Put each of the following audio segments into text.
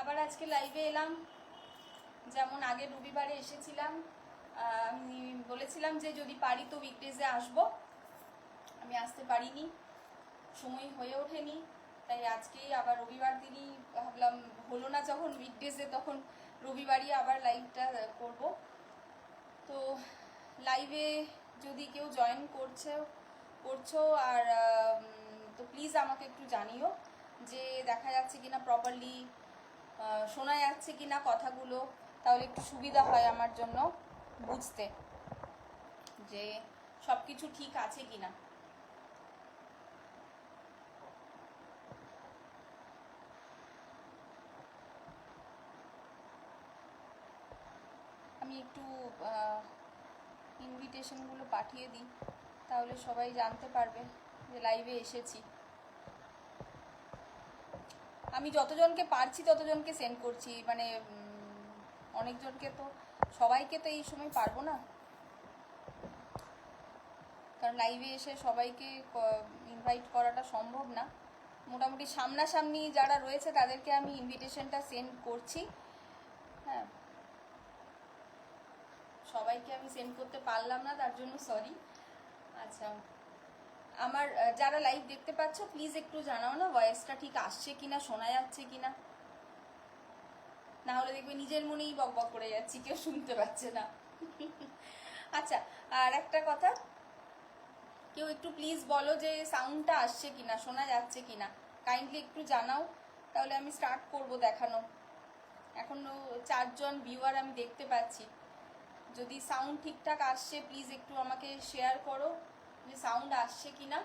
আবার আজকে লাইভে এলাম। যেমন আগে রবিবারে এসেছিলাম, আমি বলেছিলাম যে যদি পারি তো উইকডেজে আসবো। আমি আসতে পারিনি, সময় হয়ে ওঠেনি, তাই আজকেই আবার রবিবার দিনই ভাবলাম, হলো না যখন উইকডেজে, তখন রবিবারই আবার লাইভটা করব। তো লাইভে যদি কেউ জয়েন করছো আর তো প্লিজ আমাকে একটু জানিও যে দেখা যাচ্ছে কিনা, প্রপারলি শোনা যাচ্ছে কিনা কথাগুলো, তাহলে একটু সুবিধা হয় আমার জন্য বুঝতে যে সব কিছু ঠিক আছে কিনা। আমি একটু ইনভিটেশনগুলো পাঠিয়ে দিই, তাহলে সবাই জানতে পারবে যে লাইভে এসেছি। আমি যতজনকে পারছি ততজনকে সেন্ড করছি, মানে অনেকজনকে তো, সবাইকে তো এই সময় পারবো না, কারণ লাইভে এসে সবাইকে ইনভাইট করাটা সম্ভব না। মোটামুটি সামনাসামনি যারা রয়েছে তাদেরকে আমি ইনভিটেশনটা সেন্ড করছি। হ্যাঁ, সবাইকে আমি সেন্ড করতে পারলাম না, তার জন্য সরি। আচ্ছা, আমার যারা লাইভ দেখতে পাচ্ছ প্লিজ একটু জানাও না ভয়েসটা ঠিক আসছে কিনা, শোনা যাচ্ছে কিনা। না হলে দেখবে নিজের মনেই বক বক করে যাচ্ছি, কেউ শুনতে পাচ্ছে না। আচ্ছা, আর একটা কথা, কেউ একটু প্লিজ বলো যে সাউন্ডটা আসছে কিনা, শোনা যাচ্ছে কিনা, কাইন্ডলি একটু জানাও, তাহলে আমি স্টার্ট করব দেখানো। এখনো 4 জন ভিউয়ার আমি দেখতে পাচ্ছি। যদি সাউন্ড ঠিকঠাক আসছে প্লিজ একটু আমাকে শেয়ার করো যে সাউন্ড আসছে কিনা।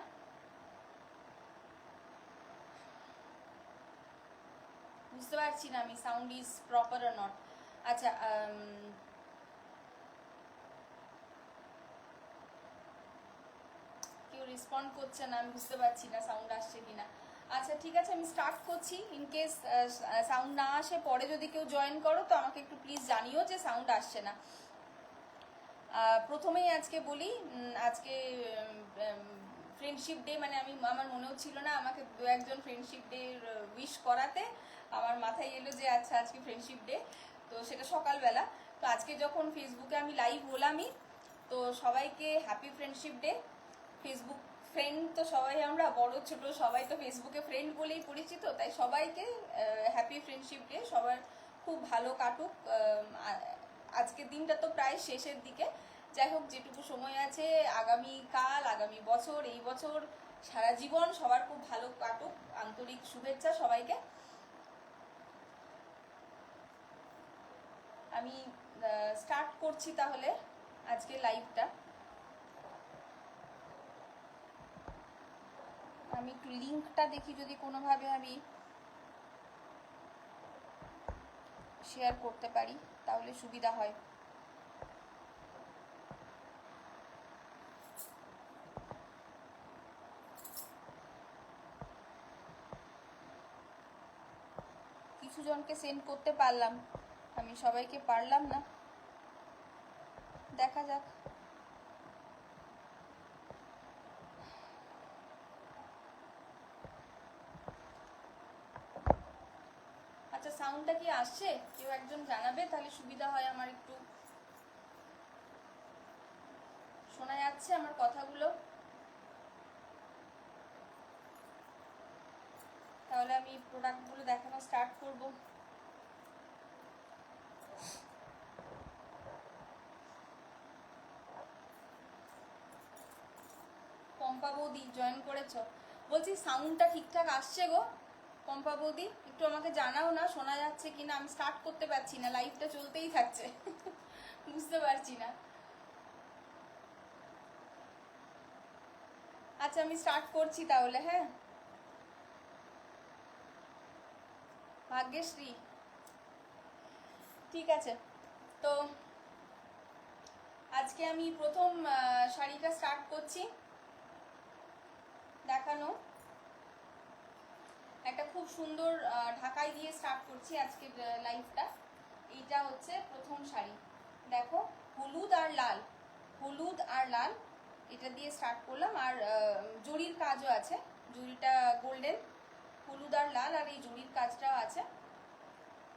বুঝতে পারছি না আমি sound is proper or not. আচ্ছা, কেউ রেসপন্ড করছে না, আমি বুঝতে পারছি না সাউন্ড আসছে কিনা। আচ্ছা ঠিক আছে, আমি স্টার্ট করছি। ইন কেস সাউন্ড না আসে, পরে যদি কেউ জয়েন করো তো আমাকে একটু প্লিজ জানিও যে সাউন্ড আসছে না। প্রথমেই আজকে বলি, আজকে ফ্রেন্ডশিপ ডে, মানে আমার মনেও ছিল না আমাকে দু একজন ফ্রেন্ডশিপ ডে উইশ করাতে। আমার মাথায় এলো যে আচ্ছা আজকে ফ্রেন্ডশিপ ডে, তো সেটা সকালবেলা। তো আজকে যখন ফেসবুকে আমি লাইভ হলামই, তো সবাইকে happy friendship day. Facebook friend তো সবাই, আমরা বড় ছোট সবাই তো ফেসবুকে ফ্রেন্ড বলেই পরিচিত, তাই সবাইকে হ্যাপি ফ্রেন্ডশিপ ডে। সবার খুব ভালো কাটুক। আজকের দিনটা তো প্রায় শেষের দিকে, যাই হোক যেটুকু সময় আছে, আগামীকাল, আগামী বছর, এই বছর, সারা জীবন সবার খুব ভালো কাটুক। আন্তরিক শুভেচ্ছা সবাইকে। আমি স্টার্ট করছি তাহলে আজকে লাইভটা। আমি একটু লিঙ্কটা দেখি যদি কোনোভাবে আমি শেয়ার করতে পারি, তাহলে সুবিধা হয়। কিছু জনকে সেন্ড করতে পারলাম, আমি সবাইকে পারলাম না, দেখা যাক। আচ্ছা, সাউন্ডটা কি আসছে? কেউ একজন জানাবে, তাহলে সুবিধা হয় আমার, একটু শোনা যাচ্ছে আমার কথাগুলো? তাহলে আমি প্রোডাক্টগুলো দেখানো স্টার্ট করব। পম্পা বৌদি জয়েন করেছো? বলছি সাউন্ডটা ঠিকঠাক আসছে গো পম্পা বৌদি? একটু আমাকে জানাও না, শোনা যাচ্ছে কিনা। আমি স্টার্ট করতে পারছি না, লাইভটা চলতেই থাকছে। বুঝতে পারছি না। আচ্ছা, আমি স্টার্ট করছি তাহলে। হ্যাঁ, ভাগ্যশ্রী, ঠিক আছে। তো আজকে আমি প্রথম শাড়িটা স্টার্ট করছি দেখানো। একটা খুব সুন্দর ঢাকাই দিয়ে স্টার্ট করছি আজকের লাইফটা। এইটা হচ্ছে প্রথম শাড়ি, দেখো, হলুদ আর লাল, হলুদ আর লাল, এটা দিয়ে স্টার্ট করলাম। আর জরির কাজও আছে, জরিটা গোল্ডেন, হলুদ আর লাল, আর এই জরির কাজটাও আছে।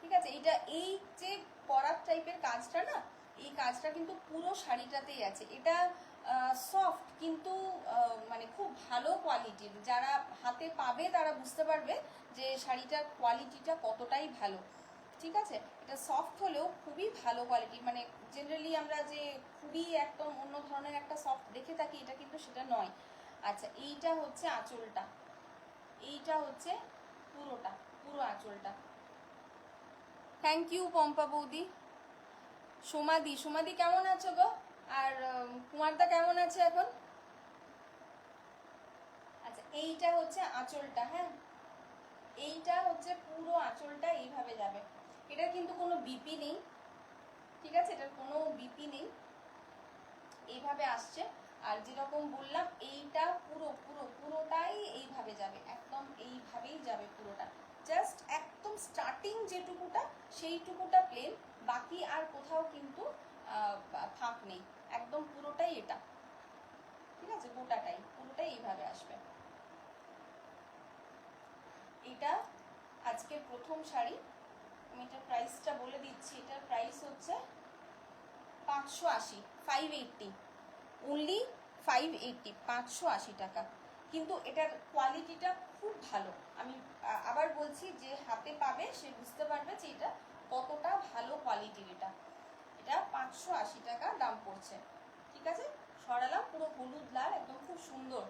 ঠিক আছে, এইটা এই যে করাত টাইপের কাজটা না, এই কাজটা কিন্তু পুরো শাড়িটাতেই আছে। এটা সফট কিন্তু মানে খুব ভালো কোয়ালিটির, যারা হাতে পাবে তারা বুঝতে পারবে যে শাড়িটার কোয়ালিটিটা কতটাই ভালো। ঠিক আছে, এটা সফট হলেও খুবই ভালো কোয়ালিটি, মানে জেনারেলি আমরা যে খুবই একদম অন্য ধরনের একটা সফট দেখে থাকি, এটা কিন্তু সেটা নয়। আচ্ছা, এইটা হচ্ছে আঁচলটা, এইটা হচ্ছে পুরোটা, পুরো আঁচলটা। থ্যাংক ইউ পম্পা বৌদি। সোমাদি, সোমাদি কেমন আছো গো? আর কুমারদা কেমন আছে এখন? আচ্ছা, এইটা হচ্ছে আঁচলটা, হ্যাঁ এইটা হচ্ছে পুরো আঁচলটা এইভাবে যাবে। এটার কিন্তু কোনো বিপি নেই, ঠিক আছে, এটার কোনো বিপি নেই, এইভাবে আসছে। আর যেরকম বললাম এইটা পুরো পুরো পুরোটাই এইভাবে যাবে, একদম এইভাবেই যাবে পুরোটা। জাস্ট একদম স্টার্টিং যেটুকুটা সেইটুকুটা প্লেন, বাকি আর কোথাও কিন্তু ফাঁক নেই, একদম পুরোটাই এটা, ঠিক আছে, গোটাটাই পুরোটাই এইভাবে আসবে। এটা আজকের প্রথম শাড়ি, আমি এটার প্রাইসটা বলে দিচ্ছি। এটার প্রাইস হচ্ছে 580, 580 অনলি, 580, 580 টাকা। কিন্তু এটার কোয়ালিটিটা খুব ভালো। আমি আবার বলছি, যে হাতে পাবে সে বুঝতে পারবে যে এটা কতটা ভালো কোয়ালিটির। এটা এটা 580 টাকা দাম পড়ছে, ঠিক আছে। সরালাম, পুরো হলুদ লাল, একদম খুব সুন্দর।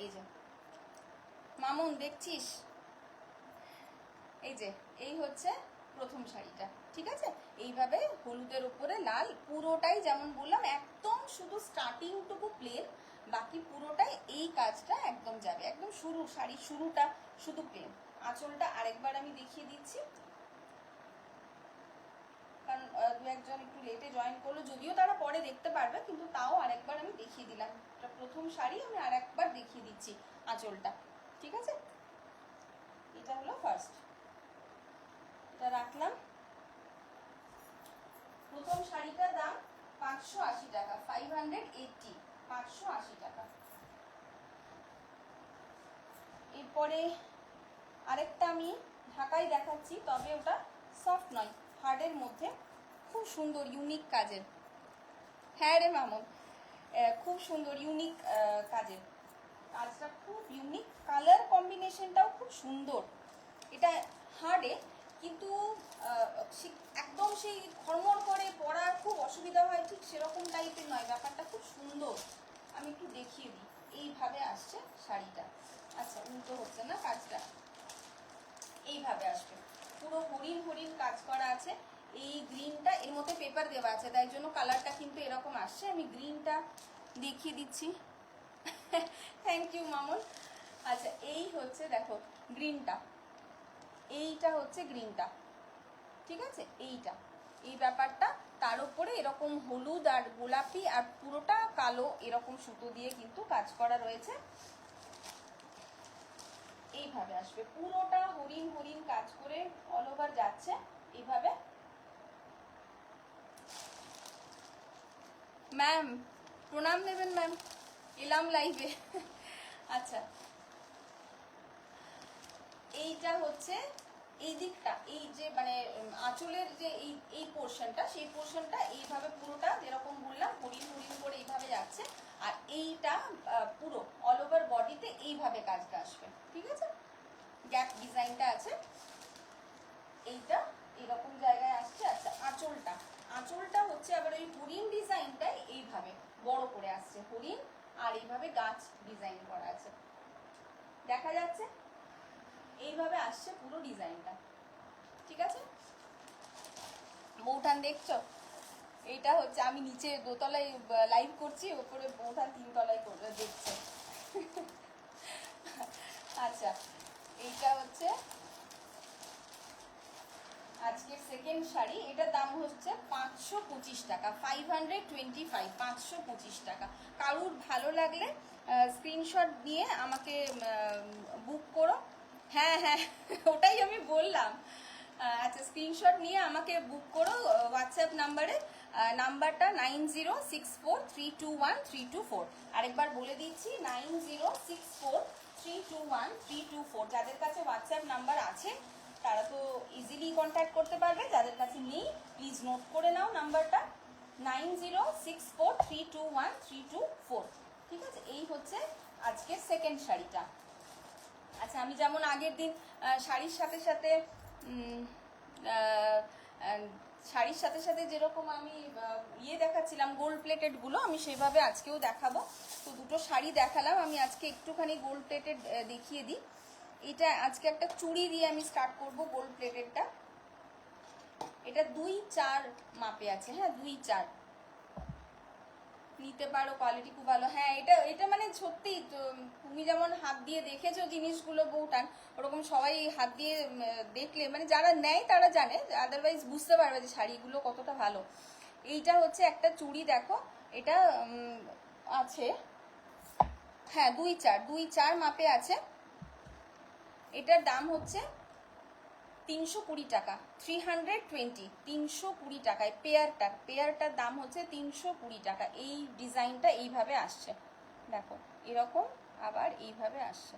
এই যে মামুন দেখছিস, এই যে এই হচ্ছে প্রথম শাড়িটা, ঠিক আছে। এইভাবে হলুদের উপরে লাল, পুরোটাই যেমন বললাম একদম শুধু স্টার্টিংটুকু প্লেন, বাকি পুরোটাই এই কাজটা একদম যাবে, একদম শুরু, শাড়ির শুরুটা শুধু প্লেন। আঁচলটা আরেকবার আমি দেখিয়ে দিচ্ছি, কারণ দু একজন একটু লেটে জয়েন করলো, যদিও তারা পরে দেখতে পারবে, কিন্তু তাও আরেকবার আমি দেখিয়ে দিলাম। এটা প্রথম শাড়ি, আমি আরেকবার দেখিয়ে দিচ্ছি আঁচলটা, ঠিক আছে। এটা হলো ফার্স্ট, এটা রাখলাম। প্রথম শাড়িটার দাম 580 টাকা, 580, 580 টাকা। এরপরে আরেকটা আমি ঢাকাই দেখাচ্ছি, তবে ওটা সফট নয়, হার্ডের মধ্যে, খুব সুন্দর ইউনিক কাজের। হ্যাঁ রে মামুন, খুব সুন্দর ইউনিক কাজের, কাজটা খুব ইউনিক, কালার কম্বিনেশনটাও খুব সুন্দর। এটা হার্ডে, কিন্তু একদম সেই খড়মড় করে পরা খুব অসুবিধা হয় ঠিক সেরকম টাইপের নয়, ব্যাপারটা খুব সুন্দর। আমি একটু দেখিয়ে দিই, এইভাবে আসছে শাড়িটা। আচ্ছা, উল্টো হচ্ছে না কাজটা, এইভাবে আসবে, পুরো হরিণ হরিণ কাজ করা আছে। এই গ্রিনটা, এর মধ্যে পেপার দেওয়া আছে, তাই জন্য কালারটা কিন্তু এরকম আসছে। আমি গ্রিনটা দেখিয়ে দিচ্ছি। Thank you Mamun. আচ্ছা, এই হচ্ছে দেখো গ্রিনটা, এইটা হচ্ছে গ্রিনটা, ঠিক আছে, এইটা, এই ব্যাপারটা, তার উপরে এরকম হলুদ আর গোলাপি আর পুরোটা কালো এরকম সুতো দিয়ে কিন্তু কাজ করা রয়েছে। এইভাবে আসবে, পুরোটা হরিণ হরিণ কাজ করে অল ওভার যাচ্ছে এইভাবে। ম্যাম প্রণাম নেবেন ম্যাম, এলাম লাইভে। আচ্ছা, এইটা হচ্ছে এই দিকটা, এই যে মানে আঁচলের যে এই এই পোর্শনটা, সেই পোর্শনটা এইভাবে পুরোটা যেরকম বললাম হরিণ হরিণ করে এইভাবে যাচ্ছে। আর এইটা পুরো অল ওভার বডিতে এইভাবে কাজটা আসবে, ঠিক আছে। গ্যাপ ডিজাইনটা আছে, এইটা এরকম জায়গায় আসছে। আচ্ছা, আঁচলটা, আঁচলটা হচ্ছে আবার ওই হরিণ ডিজাইনটাই এইভাবে বড় করে আসছে, হরিণ আর এইভাবে গাছ ডিজাইন করা আছে, দেখা যাচ্ছে এইভাবে আসছে পুরো ডিজাইনটা, ঠিক আছে। বৌঠান দেখছো, এইটা হচ্ছে আমি নিচে দোতলায় লাইভ করছি, ওপরে বৌঠান 3 তলায় দেখছে। আচ্ছা, এইটা হচ্ছে আজকের সেকেন্ড শাড়ি, এটার দাম হচ্ছে 525 টাকা, 525, 525 টাকা। কারুর ভালো লাগলে স্ক্রিনশট দিয়ে আমাকে বুক করো। হ্যাঁ হ্যাঁ, ওটাই আমি বললাম। আচ্ছা, স্ক্রিনশট নিয়ে আমাকে বুক করো হোয়াটসঅ্যাপ নাম্বারে, নাম্বারটা 9064321324। আরেকবার বলে দিচ্ছি, 9064321324। যাদের কাছে হোয়াটসঅ্যাপ নাম্বার আছে তারা তো ইজিলি কন্ট্যাক্ট করতে পারবে। যাদের কাছে নেই প্লিজ নোট করে নাও নাম্বারটা 9064321324। ঠিক আছে, এই হচ্ছে আজকের সেকেন্ড শাড়িটা। আচ্ছা, আমি যেমন আগের দিন শাড়ির সাথে সাথে শাড়ির সাথে সাথে যেরকম আমি দেখাচ্ছিলাম গোল্ড প্লেটেডগুলো, আমি সেভাবে আজকেও দেখাবো। তো দুটো শাড়ি দেখালাম, আমি আজকে একটুখানি গোল্ড প্লেটেড দেখিয়ে দিই। এটা আজকে একটা চুড়ি দিয়ে আমি স্টার্ট করব গোল্ড প্লেটেডটা। এটা 2-4 মাপে আছে, হ্যাঁ 2-4 নিতে পারো, কোয়ালিটি খুব ভালো। হ্যাঁ, এটা মানে সত্যি তুমি যেমন হাত দিয়ে দেখেছো জিনিসগুলো বউটান, ওরকম সবাই হাত দিয়ে দেখলে মানে যারা নেয় তারা জানে, আদারওয়াইজ বুঝতে পারবে যে শাড়িগুলো কতটা ভালো। এইটা হচ্ছে একটা চুড়ি, দেখো এটা আছে, হ্যাঁ 2-4 মাপে আছে। এটার দাম হচ্ছে 320 টাকা, 320, 320 টাকায় পেয়ারটার দাম হচ্ছে 320 টাকা। এই ডিজাইনটা এইভাবে আসছে, দেখো এরকম, আবার এইভাবে আসছে।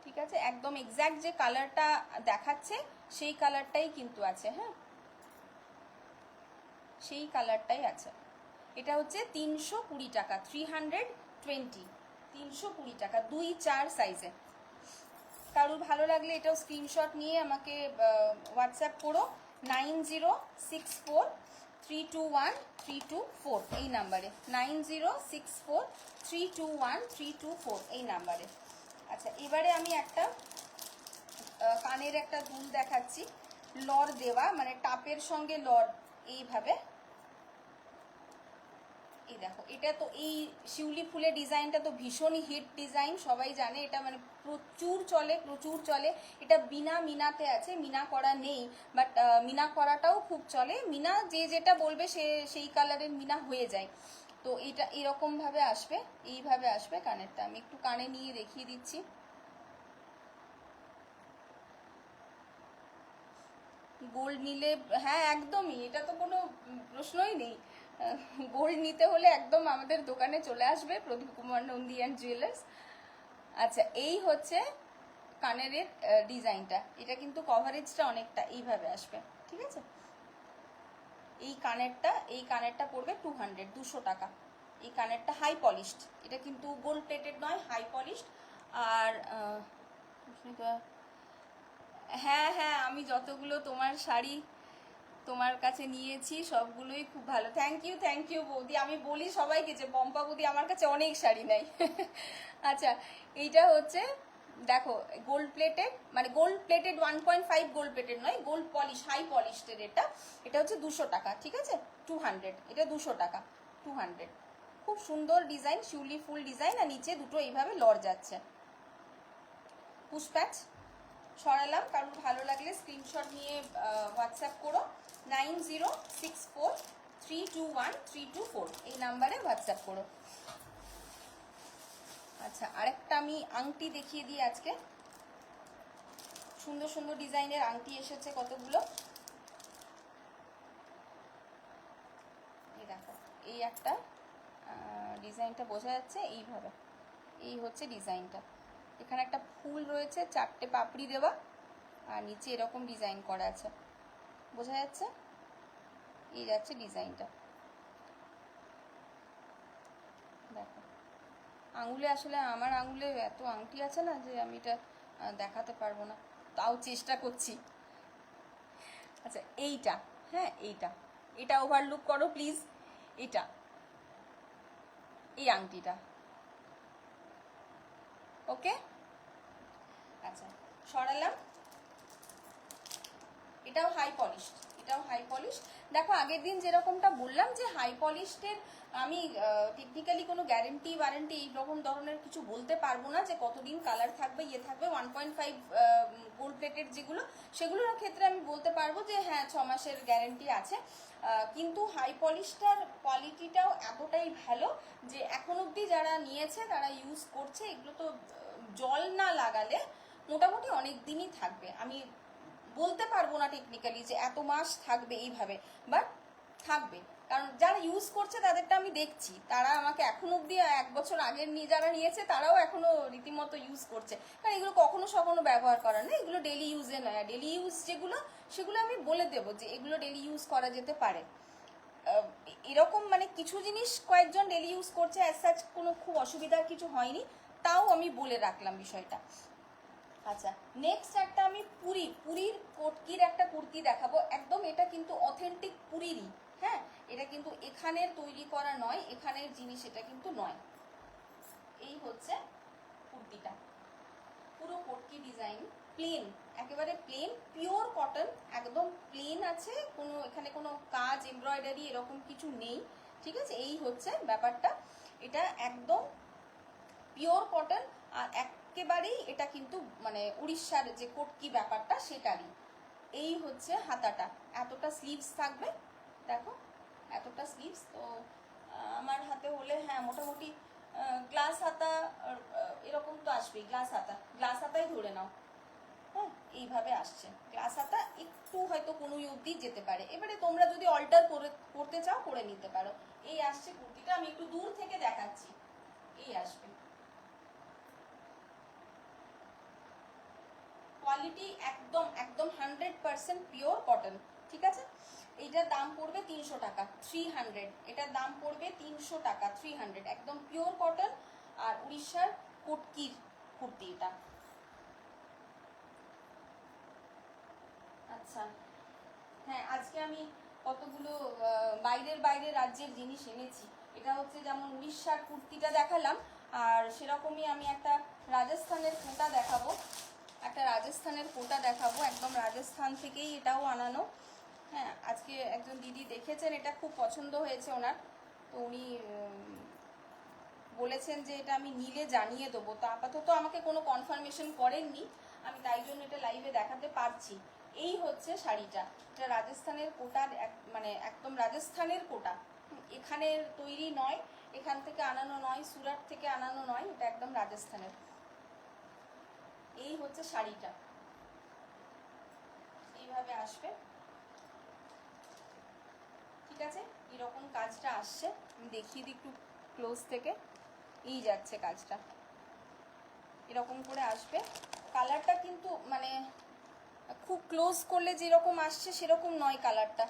ঠিক আছে, একদম এক্স্যাক্ট যে কালারটা দেখাচ্ছে সেই কালারটাই কিন্তু আছে, হ্যাঁ সেই কালারটাই আছে। এটা হচ্ছে 320 টাকা, 320, 320 টাকা, 2-4 সাইজে। কারোর ভালো লাগলে এটাও স্ক্রিনশট নিয়ে আমাকে হোয়াটসঅ্যাপ করো 9064321324 এই নাম্বারে, 9064321324 এই নাম্বারে। আচ্ছা, এবারে আমি একটা কানের একটা দুল দেখাচ্ছি, লর দেওয়া, মানে টাপের সঙ্গে লর, এইভাবে। এই দেখো, এটা তো এই শিউলি ফুলের ডিজাইনটা তো ভীষণই হিট ডিজাইন, সবাই জানে এটা, মানে প্রচুর চলে। এটা বিনা মিনাতে আছে, মিনা করা নেই, বাট মিনা করাটাও খুব চলে। মিনা যে যেটা বলবে সেই কালারের মিনা হয়ে যায়। তো এটা এরকম ভাবে আসবে, এইভাবে আসবে কানেরটা। আমি একটু কানে নিয়ে দেখিয়ে দিচ্ছি। গোল্ড নিলে, হ্যাঁ একদমই, এটা তো কোনো প্রশ্নই নেই। গোল্ড নিতে হলে একদম আমাদের দোকানে চলে আসবে, প্রদীপ কুমার নন্দী অ্যান্ড জুয়েলার্স। আচ্ছা, এই হচ্ছে কানের ডিজাইনটা। এটা কিন্তু কভারেজটা অনেকটা এইভাবে আসবে, ঠিক আছে। এই কানেরটা পড়বে 200 টাকা। এই কানেরটা হাই পলিশড, এটা কিন্তু গোল্ড প্লেটেড নয়, হাই পলিশড। আর হ্যাঁ হ্যাঁ, আমি যতগুলো তোমার শাড়ি তোমার কাছে নিয়েছি সবগুলোই খুব ভালো। থ্যাংক ইউ বৌদি। আমি বলি সবাইকে যে পম্পা বৌদি আমার কাছে অনেক শাড়ি নেয়। আচ্ছা, এইটা হচ্ছে দেখো গোল্ড প্লেটেড, মানে গোল্ড প্লেটেড 1.5 গোল্ড প্লেটেড নয়, গোল্ড পলিশ, হাই পলিশড। এটা হচ্ছে 200 টাকা, ঠিক আছে। 200, এটা 200 টাকা, 200। খুব সুন্দর ডিজাইন, শিউলি ফুল ডিজাইন, আর নিচে দুটো এইভাবে লর যাচ্ছে। পুশপ্যাচ সরালাম, কারণ ভালো লাগলে স্ক্রিনশট নিয়ে হোয়াটসঅ্যাপ করো 9064321324 এই নাম্বারে হোয়াটসঅ্যাপ করো। আচ্ছা, আরেকটা আমি আংটি দেখিয়ে দিই আজকে। সুন্দর সুন্দর ডিজাইনের আংটি এসেছে কতগুলো। এই দেখো, এই একটা ডিজাইনটা বোঝা যাচ্ছে এইভাবে, এই হচ্ছে ডিজাইনটা। এখানে একটা ফুল রয়েছে, 4টে পাপড়ি দেওয়া, আর নিচে এরকম ডিজাইন করা আছে, বোঝা যাচ্ছে। এই যাচ্ছে ডিজাইনটা, দেখো। আঙুলে আসলে, আমার আঙুলে এত আংটি আছে না যে আমি এটা দেখাতে পারবো না, তাও চেষ্টা করছি। আচ্ছা, এইটা, হ্যাঁ এটা ওভারলুক করো প্লিজ। এটা, এই আংটিটা, ওকে। আচ্ছা, সরালাম। এটাও হাই পলিশড, দেখো আগের দিন যেরকমটা বললাম যে হাই পলিশডের আমি টেকনিক্যালি কোনো গ্যারেন্টি ওয়ারেন্টি এই রকম ধরনের কিছু বলতে পারবো না যে কতদিন কালার থাকবে, থাকবে। 1.5 গোল্ড প্লেটেড যেগুলো, সেগুলোর ক্ষেত্রে আমি বলতে পারবো যে হ্যাঁ 6 মাসের গ্যারেন্টি আছে। কিন্তু হাই পলিশটার কোয়ালিটিটাও এতটাই ভালো যে এখন অবধি যারা নিয়েছে তারা ইউজ করছে। এগুলো তো জল না লাগালে মোটামুটি অনেক দিনই থাকবে। আমি বলতে পারবো না টেকনিক্যালি যে এত মাস থাকবে এইভাবে, বাট থাকবে। কারণ যারা ইউজ করছে তাদেরটা আমি দেখছি, তারা আমাকে এখনো অব্দি 1 বছর আগের যারা নিয়েছে তারাও এখনো রীতিমতো ইউজ করছে। কারণ এগুলো কখনো সখনো ব্যবহার করার না, এগুলো ডেলি ইউজে নয়। ডেলি ইউজ যেগুলো সেগুলো আমি বলে দেবো যে এগুলো ডেলি ইউজ করা যেতে পারে। এরকম মানে কিছু জিনিস কয়েকজন ডেলি ইউজ করছে, অ্যাজ সাচ কোনো খুব অসুবিধার কিছু হয়নি, তাও আমি বলে রাখলাম বিষয়টা। আচ্ছা, নেক্সট একটা আমি পুরীর কটকির একটা কুর্তি দেখাবো। একদম এটা কিন্তু অথেন্টিক পুরীরই, হ্যাঁ, এটা কিন্তু এখানের তৈরি করা নয়, এখানের জিনিস এটা কিন্তু নয়। এই হচ্ছে কুর্তিটা, পুরো কটকি ডিজাইন, প্লেন, একেবারে প্লেন, পিওর কটন, একদম প্লেন আছে, কোনো এখানে কোনো কাজ এমব্রয়ডারি এরকম কিছু নেই, ঠিক আছে। এই হচ্ছে ব্যাপারটা, এটা একদম পিওর কটন। আর একেবারেই এটা কিন্তু মানে উড়িষ্যার যে কটকি ব্যাপারটা সেটারই। এই হচ্ছে হাতাটা, এতটা স্লিভস থাকবে, দেখো এতটা স্লিভস। তো আমার হাতে হলে হ্যাঁ মোটামুটি গ্লাস হাতা এরকম তো আসবেই, গ্লাস হাতাই ধরে নাও, হ্যাঁ এইভাবে আসছে গ্লাস হাতা, একটু হয়তো কোনো অবধি যেতে পারে। এবারে তোমরা যদি অল্টার করতে চাও করে নিতে পারো। এই আসছে কুর্তিটা, আমি একটু দূর থেকে দেখাচ্ছি, এই আসবে। কোয়ালিটি একদম একদম 100% পিওর কটন, ঠিক আছে। এইটার দাম পড়বে 300 টাকা, 300, এটার দাম পড়বে 300 টাকা, 300, একদম পিওর কটন আর উড়িষ্যার কটকির কুর্তি এটা। আচ্ছা, হ্যাঁ আজকে আমি কতগুলো বাইরের রাজ্যের জিনিস এনেছি। এটা হচ্ছে যেমন উড়িষ্যার কুর্তিটা দেখালাম, আর সেরকমই আমি একটা রাজস্থানের কোটা দেখাবো, একদম রাজস্থান থেকেই এটাও আনানো। হ্যাঁ, আজকে একজন দিদি দেখেছেন, এটা খুব পছন্দ হয়েছে ওনার, তো উনি বলেছেন যে এটা আমি নিলে জানিয়ে দেবো। তো আপাতত আমাকে কোনো কনফার্মেশন করেননি, আমি তাই জন্য এটা লাইভে দেখাতে পারছি। এই হচ্ছে শাড়িটা, এটা রাজস্থানের কোটার, মানে একদম রাজস্থানের কোটা, এখানের তৈরি নয়, এখান থেকে আনানো নয়, সুরাট থেকে আনানো নয়, এটা একদম রাজস্থানের। এই হচ্ছে শাড়িটা, এইভাবে আসবে, ঠিক আছে। এরকম কাজটা আসছে, আমি দেখিয়ে দিই একটু ক্লোজ থেকে। এই যাচ্ছে কাজটা, এরকম করে আসবে। কালারটা কিন্তু মানে খুব ক্লোজ করলে যেরকম আসছে সেরকম নয় কালারটা,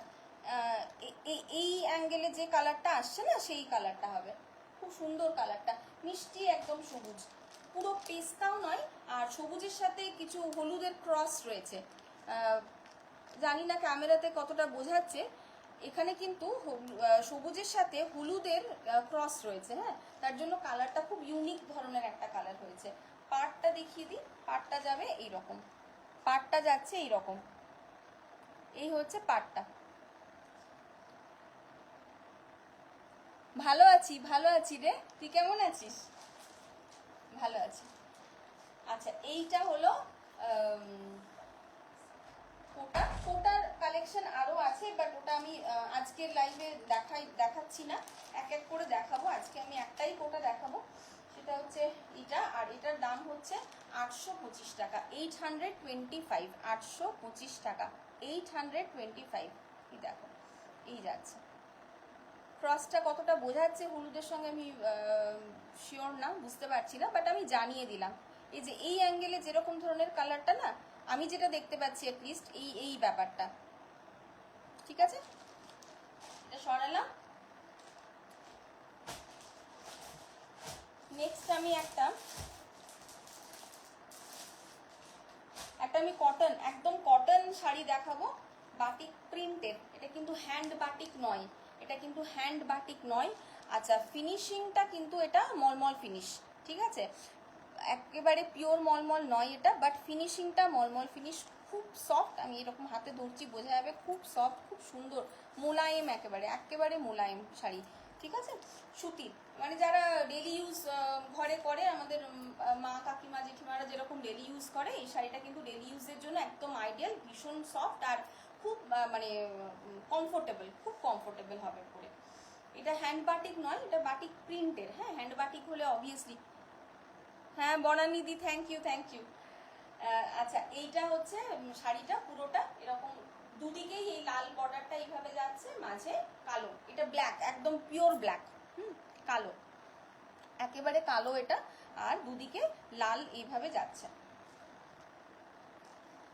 এই অ্যাঙ্গেলে যে কালারটা আসছে না সেই কালারটা হবে। খুব সুন্দর কালারটা, মিষ্টি একদম সবুজ, পুরো পেস্তাও নয়, আর সবুজের সাথে কিছু হলুদের ক্রস রয়েছে। জানি না ক্যামেরাতে কতটা বোঝাচ্ছে, এখানে কিন্তু সবুজের সাথে হলুদের ক্রস রয়েছে, হ্যাঁ, তার জন্য কালারটা খুব ইউনিক ধরনের একটা কালার হয়েছে। পাড়টা দেখিয়ে দিই, পাড়টা যাবে এইরকম, পাড়টা যাচ্ছে এইরকম, এই হচ্ছে পাড়টা। ভালো আছি রে, তুই কেমন আছিস? ভালো আছি। আচ্ছা, এইটা হলো কোটার কালেকশন আরো আছে, বাট ওটা আমি আজকের লাইভে দেখাচ্ছি না, এক এক করে দেখাবো। আজকে আমি একটাই কোটা দেখাবো, সেটা হচ্ছে এটা, আর এটার দাম হচ্ছে 825 টাকা, 825, 825 টাকা, 825। এই দেখো, এই যাচ্ছে। ক্রসটা কতটা বোঝাচ্ছে হলুদের সঙ্গে আমি শিওর না, বুঝতে পারছি না, বাট আমি জানিয়ে দিলাম। এই যে এই অ্যাঙ্গেলে যেরকম ধরনের কালারটা না, আমি যেটা দেখতে পাচ্ছি অ্যাটলিস্ট এই ব্যাপারটা, ঠিক আছে। এটা সরালাম। নেক্সট আমি একটা আমি কটন, একদম কটন শাড়ি দেখাবো, বাটিক প্রিন্টের। এটা কিন্তু হ্যান্ড বাটিক নয়, আচ্ছা, ফিনিশিংটা কিন্তু এটা মলমল ফিনিশ, ঠিক আছে, একেবারে পিওর মলমল নয় এটা, বাট ফিনিশিংটা মলমল ফিনিশ, খুব সফট। আমি এরকম হাতে ধরছি বোঝা যাবে, খুব সফট, খুব সুন্দর, মোলায়েম, একেবারে মোলায়েম শাড়ি, ঠিক আছে। সুতির, মানে যারা ডেলি ইউজ ঘরে করে, আমাদের মা কাকিমা জেঠিমারা যেরকম ডেলি ইউজ করে, এই শাড়িটা কিন্তু ডেলি ইউজের জন্য একদম আইডিয়াল, ভীষণ সফট আর খুব মানে খুব কমফোর্টেবল হবে পরে। এটা হ্যান্ড বাটিক নয়, এটা বাটিক প্রিন্টের। হ্যাঁ, হ্যান্ড বাটিক হলে অবভিয়াসলি, হ্যাঁ বনানিদি, থ্যাংক ইউ। আচ্ছা, এইটা হচ্ছে শাড়িটা পুরোটা এরকম দুদিকেই এই লাল বর্ডারটা এইভাবে যাচ্ছে, মাঝে কালো, এটা ব্ল্যাক, একদম পিওর ব্ল্যাক, কালো, একেবারে কালো এটা, আর দুদিকে লাল এইভাবে যাচ্ছে।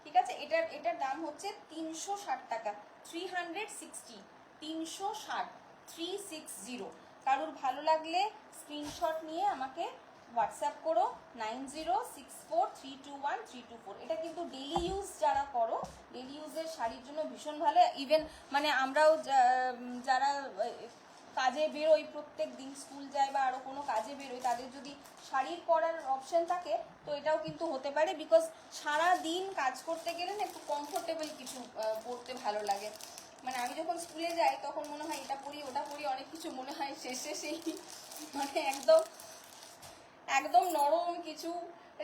ঠিক আছে, এটার দাম হচ্ছে 360 টাকা, 360, 360, 360। কারোর ভালো লাগলে স্ক্রিনশট নিয়ে আমাকে হোয়াটসঅ্যাপ করো 9064321324। এটা কিন্তু ডেলি ইউজ যারা করো, ডেলি ইউজের শাড়ির জন্য ভীষণ ভালো। ইভেন মানে আমরাও যারা কাজে বেরোই, প্রত্যেক দিন স্কুল যায় বা আরও কোনো কাজে বেরোই, তাদের যদি শাড়ির পরার অপশন থাকে তো এটাও কিন্তু হতে পারে। বিকজ সারা দিন কাজ করতে গেলে না একটু কমফোর্টেবল কিছু পরতে ভালো লাগে। মানে আমি যখন স্কুলে যাই তখন মনে হয় এটা পরি ওটা পরি, অনেক কিছু মনে হয়, শেষে সেই মানে একদম একদম নরম কিছু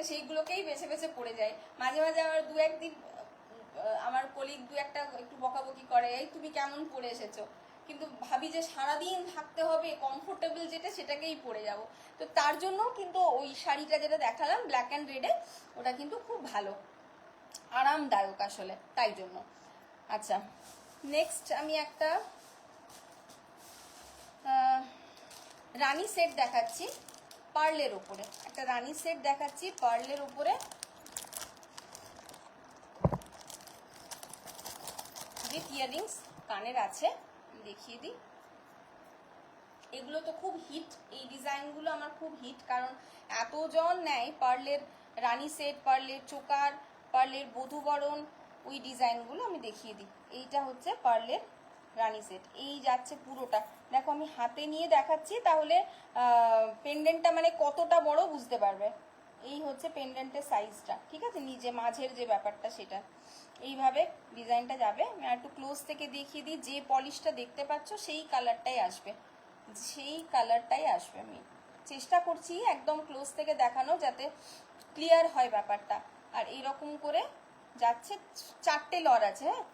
সেইগুলোকেই বেছে বেছে পড়ে যায়। মাঝে মাঝে আমার দু একদিন আমার কলিগ দু একটা একটু বকাবকি করে, এই তুমি কেমন পরে এসেছো, কিন্তু ভাবি যে সারাদিন থাকতে হবে, কমফোর্টেবল যেটা সেটাকেই পরে যাব। তো তার জন্য কিন্তু ওই শাড়িটা যেটা দেখালাম ব্ল্যাক অ্যান্ড রেডে, ওটা কিন্তু খুব ভালো, আরামদায়ক আসলে, তাই জন্য। আচ্ছা, নেক্সট আমি একটা রানী সেট দেখাচ্ছি পার্লের ওপরে, একটা রানী সেট দেখাচ্ছি পার্লের ওপরে উইথ ইয়ারিংস, কানের আছে, দেখিয়ে দিই। এগুলো তো খুব হিট, এই ডিজাইনগুলো আমার খুব হিট, কারণ এতজন নেয় পার্লের রানী সেট, পার্লের চোকার, পার্লের বধূবরণ, ওই ডিজাইনগুলো আমি দেখিয়ে দিই। এইটা হচ্ছে পার্লের রানী সেট, এই যাচ্ছে পুরোটা। দেখো আমি হাতে নিয়ে দেখাচ্ছি, তাহলে পেন্ডেন্টটা মানে কতটা বড় বুঝতে পারবে। এই হচ্ছে পেন্ডেন্টের সাইজটা, ঠিক আছে, নিজে মাঝের যে ব্যাপারটা সেটা এইভাবে ডিজাইনটা যাবে। আমি আর একটু ক্লোজ থেকে দেখিয়ে দিই, যে পলিশটা দেখতে পাচ্ছ সেই কালারটাই আসবে, সেই কালারটাই আসবে। আমি চেষ্টা করছি একদম ক্লোজ থেকে দেখানো যাতে ক্লিয়ার হয় ব্যাপারটা। আর এইরকম করে যাচ্ছে, 4টে লর আছে, হ্যাঁ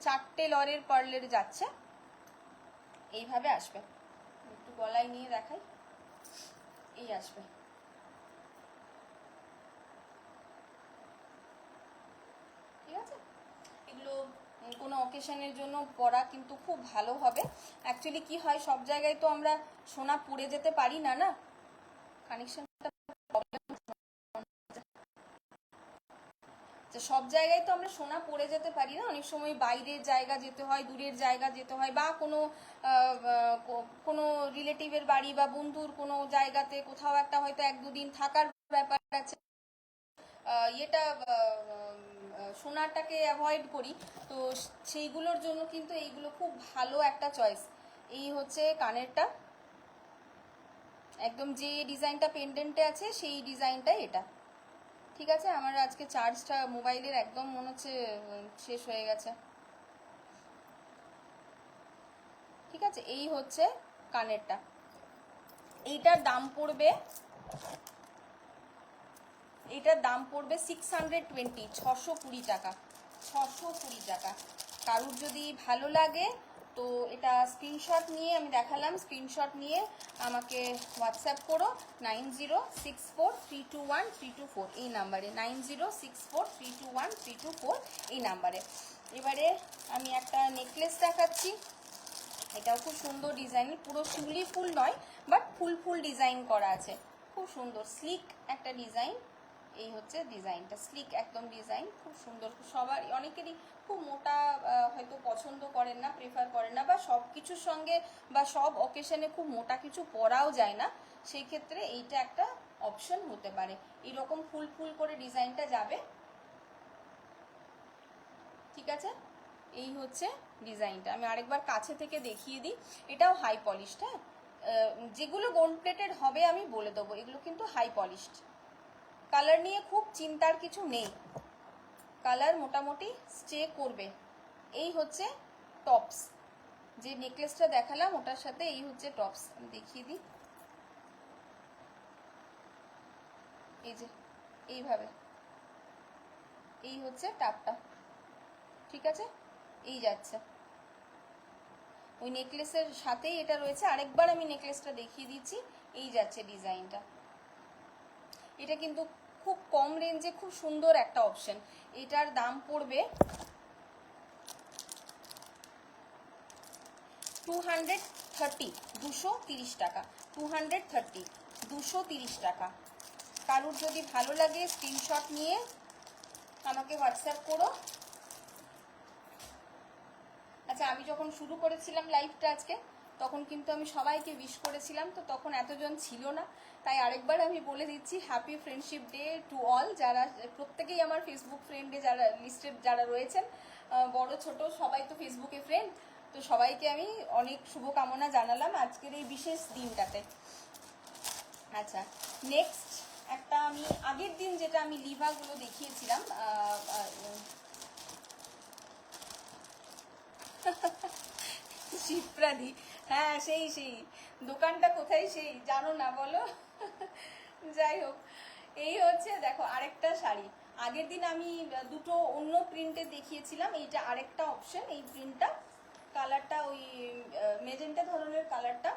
4টে লরের পার্লের যাচ্ছে, এইভাবে আসবে। একটু গলায় নিয়ে দেখাই, এই আসবে। ঠিক আছে, এগুলো কোনো অকেশনের জন্য পরা কিন্তু খুব ভালো হবে। অ্যাকচুয়ালি কি হয়, সব জায়গায় তো আমরা সোনা পরে যেতে পারি না, না কানেকশনটা সব জায়গায় তো আমরা সোনা পরে যেতে পারি না, অনেক সময় বাইরের জায়গা যেতে হয়, দূরের জায়গা যেতে হয়, বা কোনো কোনো রিলেটিভের বাড়ি বা বন্ধুর কোনো জায়গাতে কোথাও একটা হয়তো 1-2 দিন থাকার ব্যাপার আছে, এটা সোনাটাকে অ্যাভয়েড করি। তো সেইগুলোর জন্য কিন্তু এইগুলো খুব ভালো একটা চয়েস। এই হচ্ছে কানেরটা, একদম যে ডিজাইনটা পেন্ডেন্টে আছে সেই ডিজাইনটাই এটা। ঠিক আছে, আমার আজকে চার্জটা মোবাইলের একদম মনে হচ্ছে শেষ হয়ে গেছে। ঠিক আছে, এই হচ্ছে কানেরটা, এইটার দাম পড়বে, এটার দাম পড়বে 620, 620 টাকা, 620 টাকা। কারুর যদি ভালো লাগে তো এটা স্ক্রিনশট নিয়ে, আমি দেখালাম, স্ক্রিনশট নিয়ে আমাকে হোয়াটসঅ্যাপ করো 9064321324 এই নাম্বারে, 9064321324 এই নাম্বারে। এবারে আমি একটা নেকলেস দেখাচ্ছি, এটাও খুব সুন্দর ডিজাইন, পুরো শিউলি ফুল নয় বাট ফুল ফুল ডিজাইন করা আছে, খুব সুন্দর স্লিক একটা ডিজাইন। এই হচ্ছে ডিজাইনটা, স্লিক একদম ডিজাইন, খুব সুন্দর। সবার অনেকেরই খুব মোটা হয়তো পছন্দ করেন না, প্রেফার করেন না, বা সব কিছুর সঙ্গে বা সব অকেশনে খুব মোটা কিছু পরাও যায় না, সেই ক্ষেত্রে এইটা একটা অপশন হতে পারে। এইরকম ফুল ফুল করে ডিজাইনটা যাবে। ঠিক আছে, এই হচ্ছে ডিজাইনটা। আমি আরেকবার কাছে থেকে দেখিয়ে দিই, এটাও হাই পলিশড, হ্যাঁ যেগুলো গোল্ড প্লেটেড হবে আমি বলে দেবো, এগুলো কিন্তু হাই পলিশড। কালার নিয়ে খুব চিন্তার কিছু নেই, কালার মোটামুটি স্টে করবে। এই হচ্ছে টপস, যে নেকলেসটা দেখালাম ওটার সাথে এই হচ্ছে টপস, আমি দেখিয়ে দিই, এই যে এইভাবে, এই হচ্ছে টাপটা। ঠিক আছে, এই যাচ্ছে, ওই নেকলেসের সাথেই এটা রয়েছে। আরেকবার আমি নেকলেসটা দেখিয়ে দিচ্ছি, এই যাচ্ছে ডিজাইনটা। এটা কিন্তু খুব কম রেঞ্জে খুব সুন্দর একটা অপশন। এটার দাম পড়বে 230, 230 টাকা, 230, 230 টাকা। কারুর যদি ভালো লাগে স্ক্রিনশট নিয়ে আমাকে হোয়াটসঅ্যাপ করো। আচ্ছা, আমি যখন শুরু করেছিলাম লাইভটা আজকে, তখন কিন্তু আমি সবাইকে উইশ করেছিলাম, তো তখন এতজন ছিল না, তাই আরেকবার আমি বলে দিচ্ছি happy friendship day to all. যারা প্রত্যেকেই আমার ফেসবুক ফ্রেন্ডে যারা লিস্টেড যারা রয়েছেন, বড় ছোট সবাই তো ফেসবুকে ফ্রেন্ড, তো সবাইকে আমি অনেক শুভকামনা জানালাম আজকের এই বিশেষ দিনটাতে। আচ্ছা, নেক্সট একটা আমি আগের দিন যেটা আমি লিভাগুলো দেখিয়েছিলাম, শিপ্রাদি, হ্যাঁ সেই দোকানটা কোথায় সেই জানো না বলো? যাই হোক, এই হচ্ছে দেখো আরেকটা শাড়ি। আগের দিন আমি দুটো অন্য প্রিন্টে দেখিয়েছিলাম, এইটা আরেকটা অপশন। এই প্রিন্টটা কালারটা ওই মেজেন্টা ধরনের কালারটা,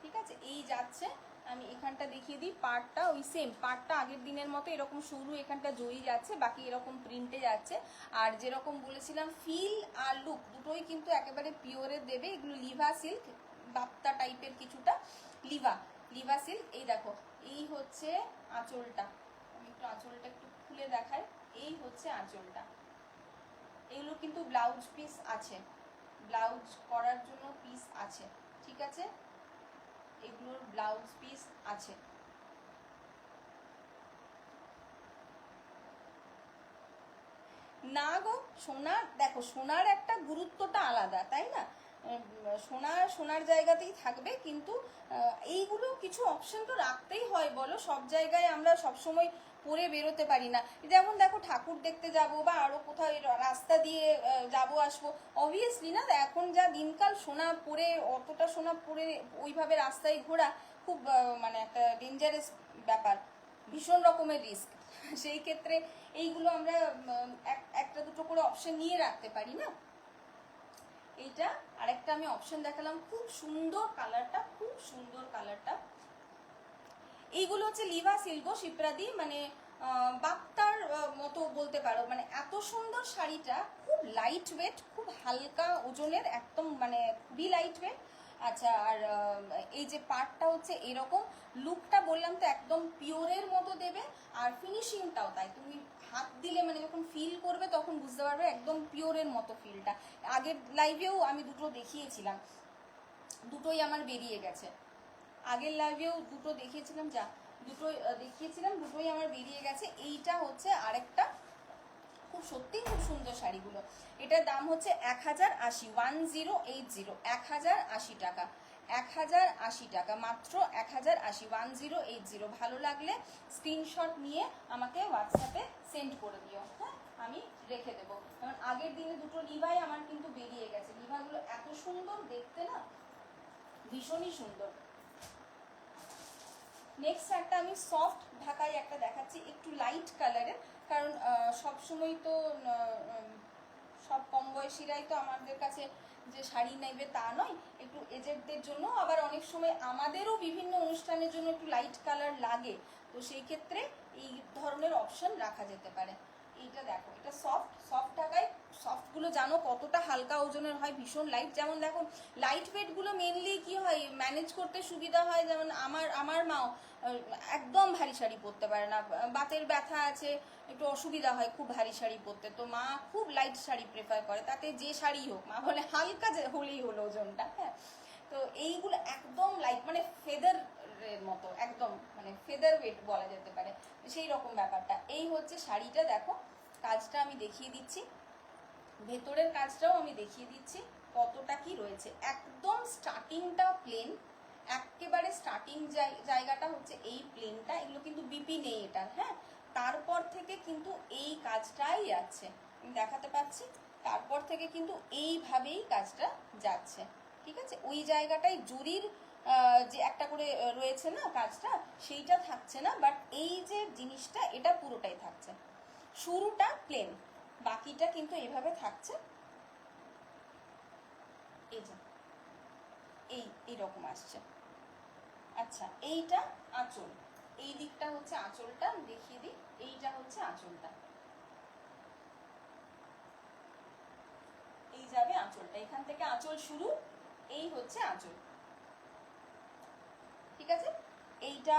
ঠিক আছে? এই যাচ্ছে, আমি এখানটা দেখিয়ে দিই। পার্টটা ওই সেম, পার্টটা আগের দিনের মতো এরকম সরু, এখানটা জড়ি যাচ্ছে, বাকি এরকম প্রিন্টে যাচ্ছে। আর যেরকম বলেছিলাম ফিল আর লুক দুটোই কিন্তু একেবারে পিওরের দেবে। এগুলো লিভা সিল্ক, বাপ্তা টাইপের কিছুটা লিভা সিল্ক। এই দেখো, এই হচ্ছে আঁচলটা, আমি একটু আঁচলটা একটু খুলে দেখাই। এই হচ্ছে আঁচলটা। এগুলো কিন্তু ব্লাউজ পিস আছে, ব্লাউজ করার জন্য পিস আছে, ঠিক আছে? এগুলোর ব্লাউজ পিস আছে। না গো সোনা, দেখো সোনার একটা গুরুত্বটা আলাদা, তাই না? সোনার জায়গাতেই থাকবে, কিন্তু এইগুলো কিছু অপশন তো রাখতেই হয় বলো। সব জায়গায় আমরা সবসময় পরে বেরোতে পারি না। যেমন দেখো ঠাকুর দেখতে যাব বা আরো কোথাও রাস্তা দিয়ে যাবো আসবো, অবভিয়াসলি না, এখন যা দিনকাল সোনা পরে, অতটা সোনা পরে ওইভাবে রাস্তায় ঘোরা খুব মানে একটা ডেঞ্জারাস ব্যাপার, ভীষণ রকমের রিস্ক। সেই ক্ষেত্রে এইগুলো আমরা একটা দুটো করে অপশন নিয়ে রাখতে পারি না। এইটা আরেকটা আমি অপশন দেখালাম, খুব সুন্দর কালারটা, খুব সুন্দর কালারটা। এইগুলো হচ্ছে লিভা সিল্ক শিপ্রাদি, মানে বাপ্তার মতো বলতে পারো। মানে এত সুন্দর শাড়িটা, খুব লাইট ওয়েট, খুব হালকা ওজনের, একদম মানে খুবই লাইট ওয়েট। আচ্ছা, আর এই যে পার্টটা হচ্ছে এরকম, লুকটা বললাম তো একদম পিওরের মতো দেবে, আর ফিনিশিংটাও তাই। তুমি হাত দিলে মানে যখন ফিল করবে তখন বুঝতে পারবে একদম পিওরের মতো ফিলটা। আগের লাইভেও আমি দুটো দেখিয়েছিলাম, দুটোই আমার বেরিয়ে গেছে। আগের লাইভেও দুটো দেখিয়েছিলাম, দুটোই আমার বেরিয়ে গেছে। এইটা হচ্ছে আরেকটা খুব সত্যি খুব সুন্দর শাড়িগুলো। এটার দাম হচ্ছে 1080, 1080, 1080 টাকা, 1080 টাকা, মাত্র 1080, 1080। ভালো লাগলে স্ক্রিনশট নিয়ে আমাকে হোয়াটসঅ্যাপে সেন্ড করে দিও, হ্যাঁ, আমি রেখে দেবো। কারণ আগের দিনে দুটো লিভাই আমার কিন্তু বেরিয়ে গেছে। লিভাগুলো এত সুন্দর দেখতে না, ভীষণই সুন্দর। নেক্সট একটা আমি সফট ঢাকায় একটা দেখাচ্ছি, একটু লাইট কালারের। কারণ সবসময় তো সব কম বয়সীরাই তো আমাদের কাছে যে শাড়ি নেবে তা নয়, একটু এজেডদের জন্য, আবার অনেক সময় আমাদেরও বিভিন্ন অনুষ্ঠানের জন্য একটু লাইট কালার লাগে, তো সেই ক্ষেত্রে এই ধরনের অপশন রাখা যেতে পারে। এইটা দেখো, এটা সফট ঢাকায়। সফটগুলো জানো কতটা হালকা ওজনের হয়, ভীষণ লাইট। যেমন দেখো লাইট ওয়েটগুলো মেনলি কি হয়, ম্যানেজ করতে সুবিধা হয়। যেমন আমার মাও একদম ভারী শাড়ি পরতে পারে না, বাতের ব্যথা আছে, একটু অসুবিধা হয় খুব ভারী শাড়ি পরতে, তো মা খুব লাইট শাড়ি প্রেফার করে, তাতে যে শাড়ি হোক, মা বলে হালকা যে হলেই হলো ওজনটা, হ্যাঁ। তো এইগুলো একদম লাইট, মানে ফেদার এর মতো, একদম মানে ফেদার ওয়েট বলা যেতে পারে, সেই রকম ব্যাপারটা। এই হচ্ছে শাড়িটা, দেখো কাজটা আমি দেখিয়ে দিচ্ছি, ভেতরের কাজটাও আমি দেখিয়ে দিচ্ছি কতটা কি রয়েছে। একদম স্টার্টিংটা প্লেন, একেবারে স্টার্টিং জায়গাটা হচ্ছে এই প্লেনটা, এগুলো কিন্তু বিপি নেই এটার, হ্যাঁ। তারপর থেকে কিন্তু এই কাজটাই যাচ্ছে, আমি দেখাতে পাচ্ছি। তারপর থেকে কিন্তু এইভাবেই কাজটা যাচ্ছে, ঠিক আছে? ওই জায়গাটাই জরির যে একটা করে রয়েছে না কাজটা, সেইটা থাকছে না, বাট এই যে জিনিসটা এটা পুরোটাই থাকছে। শুরুটা প্লেন, বাকিটা কিন্তু এভাবে থাকছে, এই যে এইরকম আসছে। আচ্ছা, এইটা আঁচল, এই দিকটা হচ্ছে আঁচলটা, আমি দেখিয়ে দিই। এইটা হচ্ছে আঁচলটা, এই যাবে আঁচলটা, এখান থেকে আঁচল শুরু, এই হচ্ছে আঁচল। ঠিক আছে, এইটা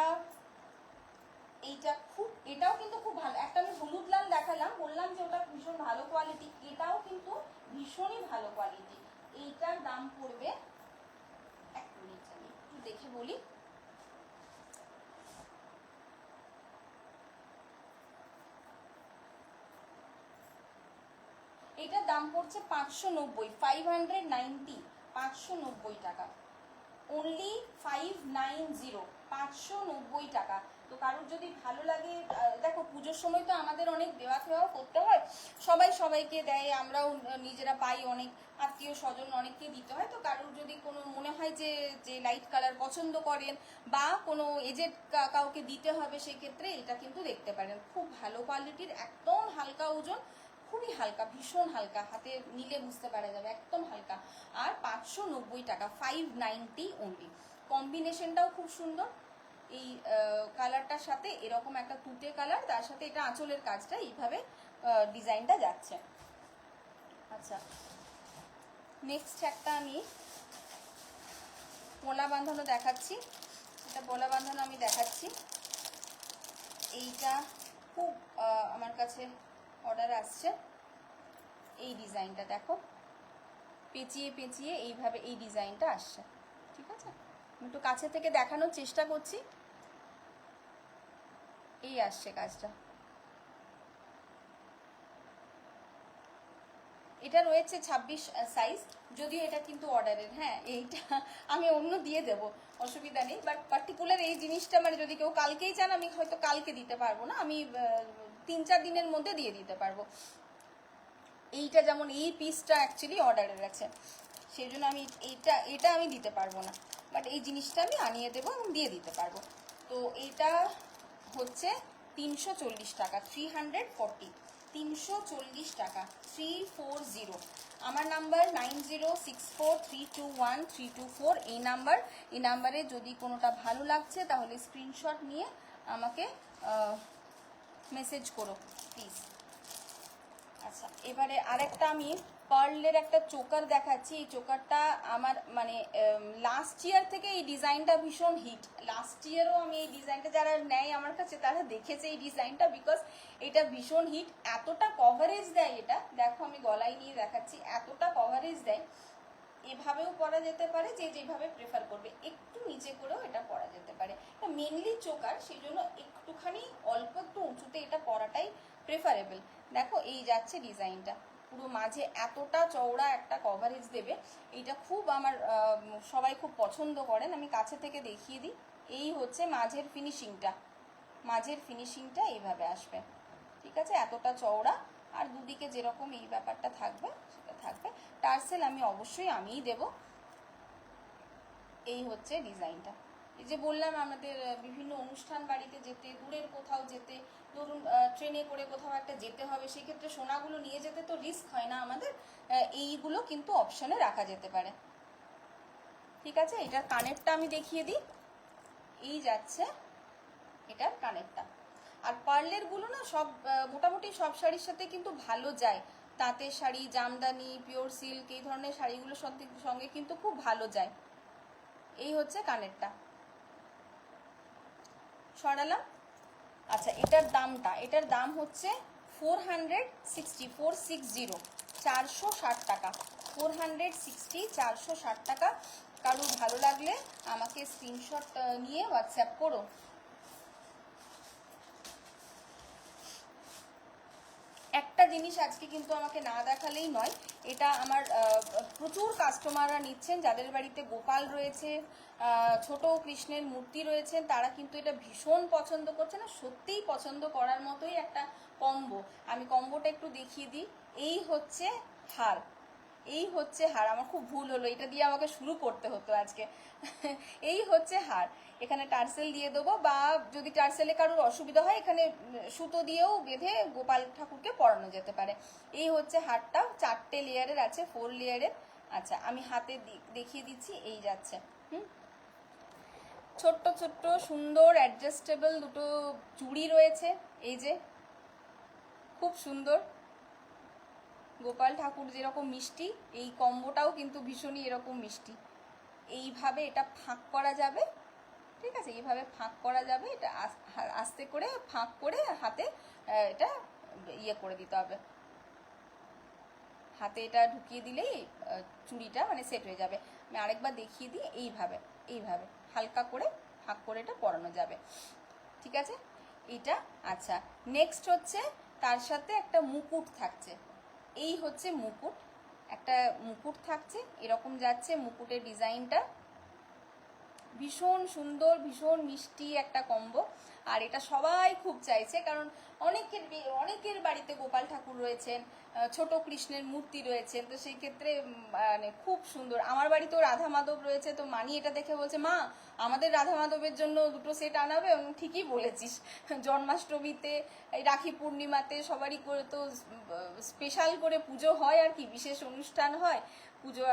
এটাও কিন্তু খুব ভালো। একটা আমি হলুদ লাল দেখালাম, বললাম যে ওটা ভীষণ ভালো কোয়ালিটি, এটাও কিন্তু ভীষণই ভালো কোয়ালিটি। এইটার দাম পড়বে, এক মিনিট আমি একটু দেখে বলি, এটার দাম পড়ছে 590, 590, 590 টাকা, অনলি 590, 590 টাকা। তো কারোর যদি ভালো লাগে, দেখো পুজোর সময় তো আমাদের অনেক দেওয়া ফেওয়াও করতে হয়, সবাই সবাইকে দেয়, আমরাও নিজেরা পাই, অনেক আত্মীয় স্বজন অনেককে দিতে হয়। তো কারোর যদি কোনো মনে হয় যে যে লাইট কালার পছন্দ করেন বা কোনো এজেড কাউকে দিতে হবে, সেক্ষেত্রে এটা কিন্তু দেখতে পারেন। খুব ভালো কোয়ালিটির, একদম হালকা ওজন, খুবই হালকা, ভীষণ হালকা, হাতে নিলে বুঝতে পারা যাবে, একদম হালকা। আর 590 টাকা, 590 অনলি। কম্বিনেশনটাও খুব সুন্দর, এই কালারটার সাথে এরকম একটা তুতে কালার, তার সাথে এটা আঁচলের কাজটা এইভাবে ডিজাইনটা যাচ্ছে। আচ্ছা, নেক্সট একটা আমি পলা বাঁধানো দেখাচ্ছি, এটা পলা বাঁধানো আমি দেখাচ্ছি। এইটা খুব আমার কাছে অর্ডার আসছে, এই ডিজাইনটা দেখো, পেঁচিয়ে পেঁচিয়ে এইভাবে এই ডিজাইনটা আসছে। ঠিক আছে, আমি একটু কাছে থেকে দেখানোর চেষ্টা করছি, এই আসছে কাজটা। এটা রয়েছে 26 সাইজ, যদিও এটা কিন্তু অর্ডারের, হ্যাঁ এইটা আমি অন্য দিয়ে দেব, অসুবিধা নেই, বাট পার্টিকুলার এই জিনিসটা মানে যদি কেউ কালকেই চান, আমি হয়তো কালকে দিতে পারবো না, আমি 3-4 দিনের মধ্যে দিয়ে দিতে পারবো। এইটা যেমন এই পিসটা অ্যাকচুয়ালি অর্ডারের আছে, সেই জন্য আমি এটা আমি দিতে পারবো না, বাট এই জিনিসটা আমি আনিয়ে দেবো এবং দিয়ে দিতে পারবো। তো এটা হচ্ছে 340 টাকা, 340, 340 টাকা, 340। আমার নাম্বার 9064321324, এই নাম্বারে যদি কোনোটা ভালো লাগছে তাহলে স্ক্রিনশট নিয়ে আমাকে মেসেজ করো প্লিজ। আচ্ছা, এবারে আরেকটা আমি পার্লের একটা চোকার দেখাচ্ছি। এই চোকারটা আমার মানে লাস্ট ইয়ার থেকে এই ডিজাইনটা ভীষণ হিট, লাস্ট ইয়ারও আমি এই ডিজাইনটা, যারা নেয় আমার কাছে তারা দেখেছে এই ডিজাইনটা, বিকজ এটা ভীষণ হিট, এতটা কভারেজ দেয়, এটা দেখো আমি গলায় নিয়ে দেখাচ্ছি, এতটা কভারেজ দেয়। এভাবেও পরা যেতে পারে, যে যেভাবে প্রেফার করবে, একটু নিচে করেও এটা পরা যেতে পারে। এটা মেনলি চোকার, সেই জন্য একটুখানি অল্প একটু উঁচুতে এটা পরাটাই প্রেফারেবল। দেখো এই যাচ্ছে ডিজাইনটা, পুরো মাঝে এতটা চওড়া একটা কভারেজ দেবে, এটা খুব আমার সবাই খুব পছন্দ করেন। আমি কাছে থেকে দেখিয়ে দিই, এই হচ্ছে মাঝের ফিনিশিংটা এইভাবে আসবে। ঠিক আছে, এতটা চওড়া, আর দুদিকে যেরকম এই ব্যাপারটা থাকবে সেটা থাকবে। টার্সেল আমি অবশ্যই আমিই দেব। এই হচ্ছে ডিজাইনটা। এই যে বললাম আমাদের বিভিন্ন অনুষ্ঠান বাড়িতে যেতে, দূরের কোথাও যেতে, ধরুন ট্রেনে করে কোথাও একটা যেতে হবে, সেক্ষেত্রে সোনাগুলো নিয়ে যেতে তো রিস্ক হয় না আমাদের, এইগুলো কিন্তু অপশনে রাখা যেতে পারে। ঠিক আছে, এটার কানেরটা আমি দেখিয়ে দিই, এই যাচ্ছে এটার কানেরটা। আর পার্লের গুলো না সব মোটামুটি সব শাড়ির সাথে কিন্তু ভালো যায়, তাঁতের শাড়ি, জামদানি, পিওর সিল্ক, এই ধরনের শাড়িগুলোর সঙ্গে কিন্তু খুব ভালো যায়। এই হচ্ছে কানেরটা, সরালাম। আচ্ছা, এটার দাম হচ্ছে 460, 460 টাকা, 460, 460 টাকা। কারোর ভালো লাগলে আমাকে স্ক্রিনশট নিয়ে হোয়াটসঅ্যাপ করো। একটা জিনিস আজকে কিন্তু আমাকে না দেখালেই নয়, এটা আমার প্রচুর কাস্টমাররা নিচ্ছেন, যাদের বাড়িতে গোপাল রয়েছে, ছোট কৃষ্ণের মূর্তি রয়েছেন, তারা কিন্তু এটা ভীষণ পছন্দ করছে, না সত্যিই পছন্দ করার মতোই একটা কম্বো। আমি কম্বোটা একটু দেখিয়ে দিই। এই হচ্ছে হার, আমার খুব ভুল হলো, এটা দিয়ে আমাকে শুরু করতে হতো আজকে। এই হচ্ছে হার, এখানে টার্সেল দিয়ে দেবো, বা যদি টার্সেলে কারোর অসুবিধা হয় এখানে সুতো দিয়েও বেঁধে গোপাল ঠাকুরকে পরানো যেতে পারে। এই হচ্ছে হারটা, 4টে লেয়ারের আছে, 4 লেয়ারের। আচ্ছা, আমি হাতে দেখিয়ে দিচ্ছি, এই যাচ্ছে। ছোট্ট ছোট্ট সুন্দর অ্যাডজাস্টেবল দুটো চুড়ি রয়েছে, এই যে খুব সুন্দর, গোপাল ঠাকুর যেরকম মিষ্টি, এই কম্বোটাও কিন্তু ভীষণই এরকম মিষ্টি। এইভাবে এটা ফাঁক করা যাবে, ঠিক আছে, এইভাবে ফাঁক করা যাবে। এটা আস্তে করে ফাঁক করে হাতে এটা ইয়ে করে দিতে হবে, হাতে এটা ঢুকিয়ে দিলেই চুড়িটা মানে সেট হয়ে যাবে। আমি আরেকবার দেখিয়ে দিই, এইভাবে এইভাবে হালকা করে ফাঁক করে এটা পরানো যাবে, ঠিক আছে এটা। আচ্ছা, নেক্সট হচ্ছে তার সাথে একটা মুকুট থাকছে। এই হচ্ছে মুকুট, একটা মুকুট থাকছে, এরকম যাচ্ছে মুকুটের ডিজাইনটা, ভীষণ সুন্দর, ভীষণ মিষ্টি একটা কম্বো। আর এটা সবাই খুব চাইছে, কারণ অনেকের বাড়িতে গোপাল ঠাকুর রয়েছেন, ছোট কৃষ্ণের মূর্তি রয়েছেন, তো সেই ক্ষেত্রে মানে খুব সুন্দর। আমার বাড়িতেও রাধা মাধব রয়েছে, তো মানি এটা দেখে বলছে, মা আমাদের রাধা মাধবের জন্য দুটো সেট আনাবে। এবং ঠিকই বলেছিস, জন্মাষ্টমীতে, এই রাখি পূর্ণিমাতে সবারই করে তো স্পেশাল করে পুজো হয় আর কি, বিশেষ অনুষ্ঠান হয়, পুজো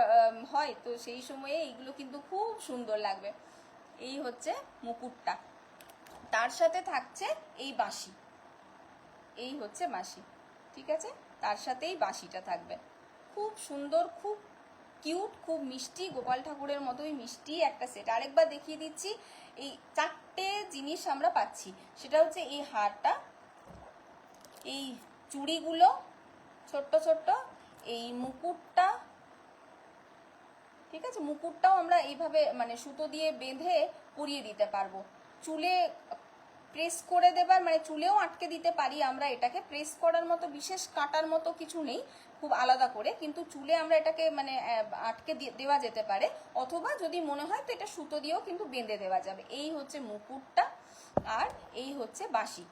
হয়, তো সেই সময়ে এইগুলো কিন্তু খুব সুন্দর লাগবে। এই হচ্ছে মুকুটটা, তার সাথে থাকছে এই বাঁশি, এই হচ্ছে বাঁশি, ঠিক আছে, তার সাথেই বাঁশিটা থাকবে। খুব সুন্দর, খুব কিউট, খুব মিষ্টি, গোপাল ঠাকুরের মতোই মিষ্টি একটা সেট। আরেকবার দেখিয়ে দিচ্ছি, এই 4টে জিনিস আমরা পাচ্ছি। সেটা হচ্ছে এই হারটা, এই চুড়িগুলো ছোট্ট ছোট্ট, এই মুকুটটা, ঠিক আছে, মুকুটটাও আমরা এইভাবে মানে সুতো দিয়ে বেঁধে পরিয়ে দিতে পারবো। চুলে প্রেস করে দেবার মানে চুলেও আটকে দিতে পারি আমরা এটাকে, প্রেস করার মতো বিশেষ কাটার মতো কিছু নেই খুব আলাদা করে, কিন্তু চুলে আমরা এটাকে মানে আটকে দেওয়া যেতে পারে, অথবা যদি মনে হয় তো এটা সুতো দিয়েও কিন্তু বেঁধে দেওয়া যাবে। এই হচ্ছে মুকুটটা, আর এই হচ্ছে বাঁশি,